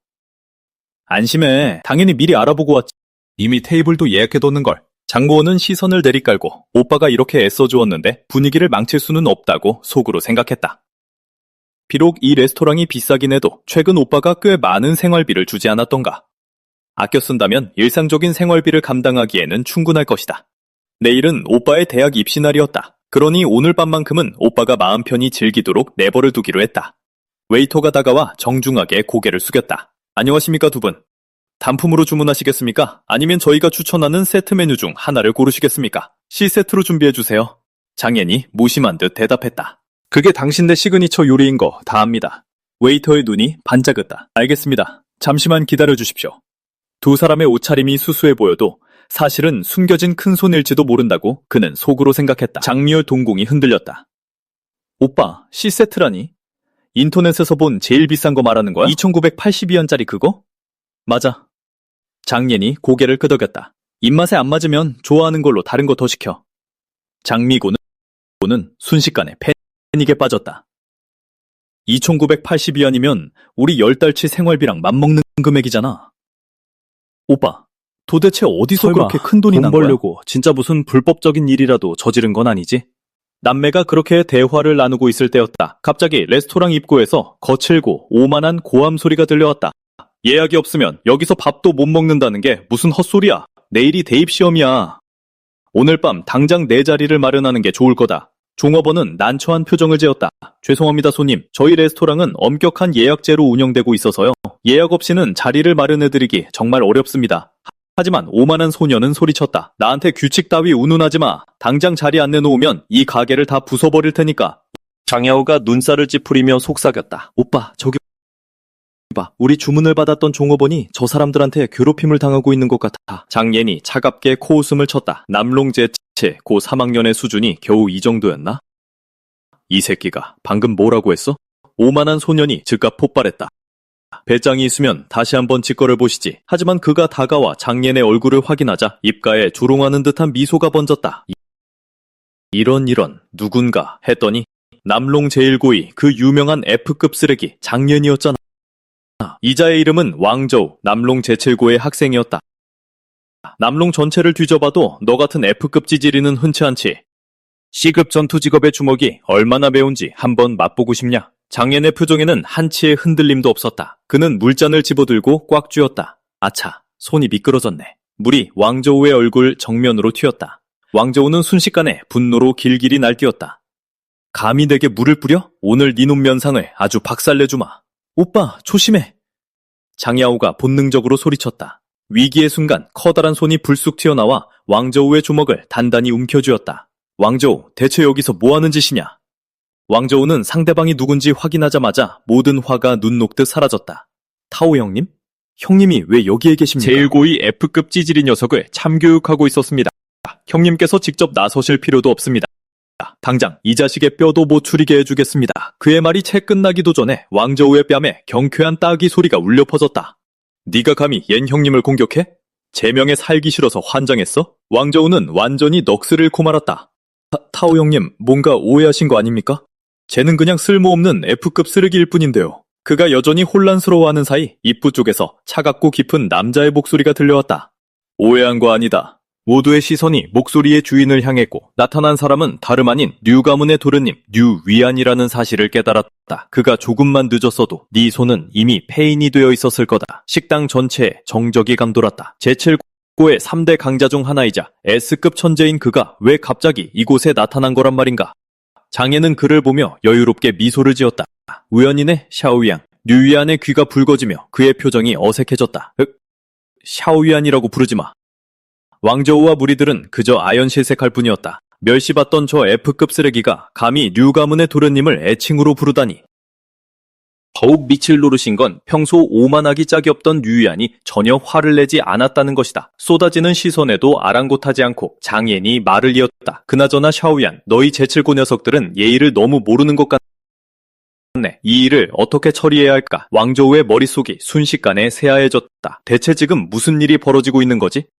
[SPEAKER 1] 안심해. 당연히 미리 알아보고 왔지. 이미 테이블도 예약해뒀는걸. 장고원은 시선을 내리깔고 오빠가 이렇게 애써주었는데 분위기를 망칠 수는 없다고 속으로 생각했다. 비록 이 레스토랑이 비싸긴 해도 최근 오빠가 꽤 많은 생활비를 주지 않았던가. 아껴 쓴다면 일상적인 생활비를 감당하기에는 충분할 것이다. 내일은 오빠의 대학 입시 날이었다. 그러니 오늘 밤만큼은 오빠가 마음 편히 즐기도록 내버려 두기로 했다. 웨이터가 다가와 정중하게 고개를 숙였다. 안녕하십니까 두 분. 단품으로 주문하시겠습니까? 아니면 저희가 추천하는 세트 메뉴 중 하나를 고르시겠습니까? C세트로 준비해주세요. 장yen이 무심한 듯 대답했다. 그게 당신네 시그니처 요리인 거 다 압니다.
[SPEAKER 3] 웨이터의 눈이 반짝였다. 알겠습니다. 잠시만 기다려 주십시오. 두 사람의 옷차림이 수수해 보여도 사실은 숨겨진 큰손일지도 모른다고 그는 속으로 생각했다. 장미열 동공이 흔들렸다. 오빠, C세트라니? 인터넷에서 본 제일 비싼 거 말하는 거야? 2982원짜리 그거? 맞아. 장옌이 고개를 끄덕였다. 입맛에 안 맞으면 좋아하는 걸로 다른 거 더 시켜. 장미고는 순식간에 패닉에 빠졌다. 2,982원이면 우리 10달치 생활비랑 맞먹는 금액이잖아. 오빠, 도대체 어디서
[SPEAKER 2] 설마
[SPEAKER 3] 그렇게 큰 돈이
[SPEAKER 2] 돈
[SPEAKER 3] 난 거야?
[SPEAKER 2] 벌려고
[SPEAKER 3] 진짜 무슨 불법적인 일이라도 저지른 건 아니지? 남매가 그렇게 대화를 나누고 있을 때였다. 갑자기 레스토랑 입구에서 거칠고 오만한 고함 소리가 들려왔다. 예약이 없으면 여기서 밥도 못 먹는다는 게 무슨 헛소리야. 내일이 대입시험이야. 오늘 밤 당장 내 자리를 마련하는 게 좋을 거다. 종업원은 난처한 표정을 지었다. 죄송합니다 손님. 저희 레스토랑은 엄격한 예약제로 운영되고 있어서요. 예약 없이는 자리를 마련해드리기 정말 어렵습니다. 하지만 오만한 소녀는 소리쳤다. 나한테 규칙 따위 운운하지 마. 당장 자리 안 내놓으면 이 가게를 다 부숴버릴 테니까.
[SPEAKER 2] 장야오가 눈살을 찌푸리며 속삭였다.
[SPEAKER 3] 오빠, 저기 봐. 우리 주문을 받았던 종업원이 저 사람들한테 괴롭힘을 당하고 있는 것 같아. 장옌이 차갑게 코웃음을 쳤다. 남롱제체 고 3학년의 수준이 겨우 이 정도였나? 이 새끼가 방금 뭐라고 했어? 오만한 소년이 즉각 폭발했다. 배짱이 있으면 다시 한번 직거를 보시지. 하지만 그가 다가와 장옌의 얼굴을 확인하자 입가에 조롱하는 듯한 미소가 번졌다. 이런 누군가 했더니 남롱 제1고의 그 유명한 F급 쓰레기 장옌이었잖아. 이자의 이름은 왕저우, 남롱 제7고의 학생이었다. 남롱 전체를 뒤져봐도 너 같은 F급 찌질이는 흔치 않지. C급 전투 직업의 주먹이 얼마나 매운지 한번 맛보고 싶냐? 장옌의 표정에는 한치의 흔들림도 없었다. 그는 물잔을 집어들고 꽉 쥐었다. 아차, 손이 미끄러졌네. 물이 왕저우의 얼굴 정면으로 튀었다. 왕저우는 순식간에 분노로 길길이 날뛰었다. 감히 내게 물을 뿌려? 오늘 니놈 면상을 아주 박살내주마. 오빠, 조심해. 장야오가 본능적으로 소리쳤다. 위기의 순간 커다란 손이 불쑥 튀어나와 왕저우의 주먹을 단단히 움켜쥐었다. 왕저우, 대체 여기서 뭐하는 짓이냐? 왕저우는 상대방이 누군지 확인하자마자 모든 화가 눈 녹듯 사라졌다. 타오 형님? 형님이 왜 여기에 계십니까?
[SPEAKER 2] 제1고의 F급 찌질이 녀석을 참교육하고 있었습니다. 형님께서 직접 나서실 필요도 없습니다. 당장 이 자식의 뼈도 못 추리게 해주겠습니다. 그의 말이 채 끝나기도 전에 왕저우의 뺨에 경쾌한 따기 소리가 울려 퍼졌다. 네가 감히 옌 형님을 공격해? 제명에 살기 싫어서 환장했어? 왕저우는 완전히 넋을 잃고 말았다. 타오 형님, 뭔가 오해하신 거 아닙니까? 쟤는 그냥 쓸모없는 F급 쓰레기일 뿐인데요. 그가 여전히 혼란스러워하는 사이 입구 쪽에서 차갑고 깊은 남자의 목소리가 들려왔다. 오해한 거 아니다. 모두의 시선이 목소리의 주인을 향했고 나타난 사람은 다름 아닌 류 가문의 도련님 류위안이라는 사실을 깨달았다. 그가 조금만 늦었어도 네 손은 이미 폐인이 되어 있었을 거다. 식당 전체에 정적이 감돌았다. 제7고의 3대 강자 중 하나이자 S급 천재인 그가 왜 갑자기 이곳에 나타난 거란 말인가? 장애는 그를 보며 여유롭게 미소를 지었다. 우연이네 샤오위안. 류위안의 귀가 붉어지며 그의 표정이 어색해졌다. 샤오위안이라고 부르지 마. 왕저우와 무리들은 그저 아연실색할 뿐이었다. 멸시받던 저 F급 쓰레기가 감히 류 가문의 도련님을 애칭으로 부르다니. 더욱 밑을 노르신 건 평소 오만하기 짝이 없던 류위안이 전혀 화를 내지 않았다는 것이다. 쏟아지는 시선에도 아랑곳하지 않고 장옌이 말을 이었다. 그나저나 샤오위안, 너희 제7고 녀석들은 예의를 너무 모르는 것 같네. 이 일을 어떻게 처리해야 할까? 왕저우의 머릿속이 순식간에 새하얘졌다. 대체 지금 무슨 일이 벌어지고 있는 거지?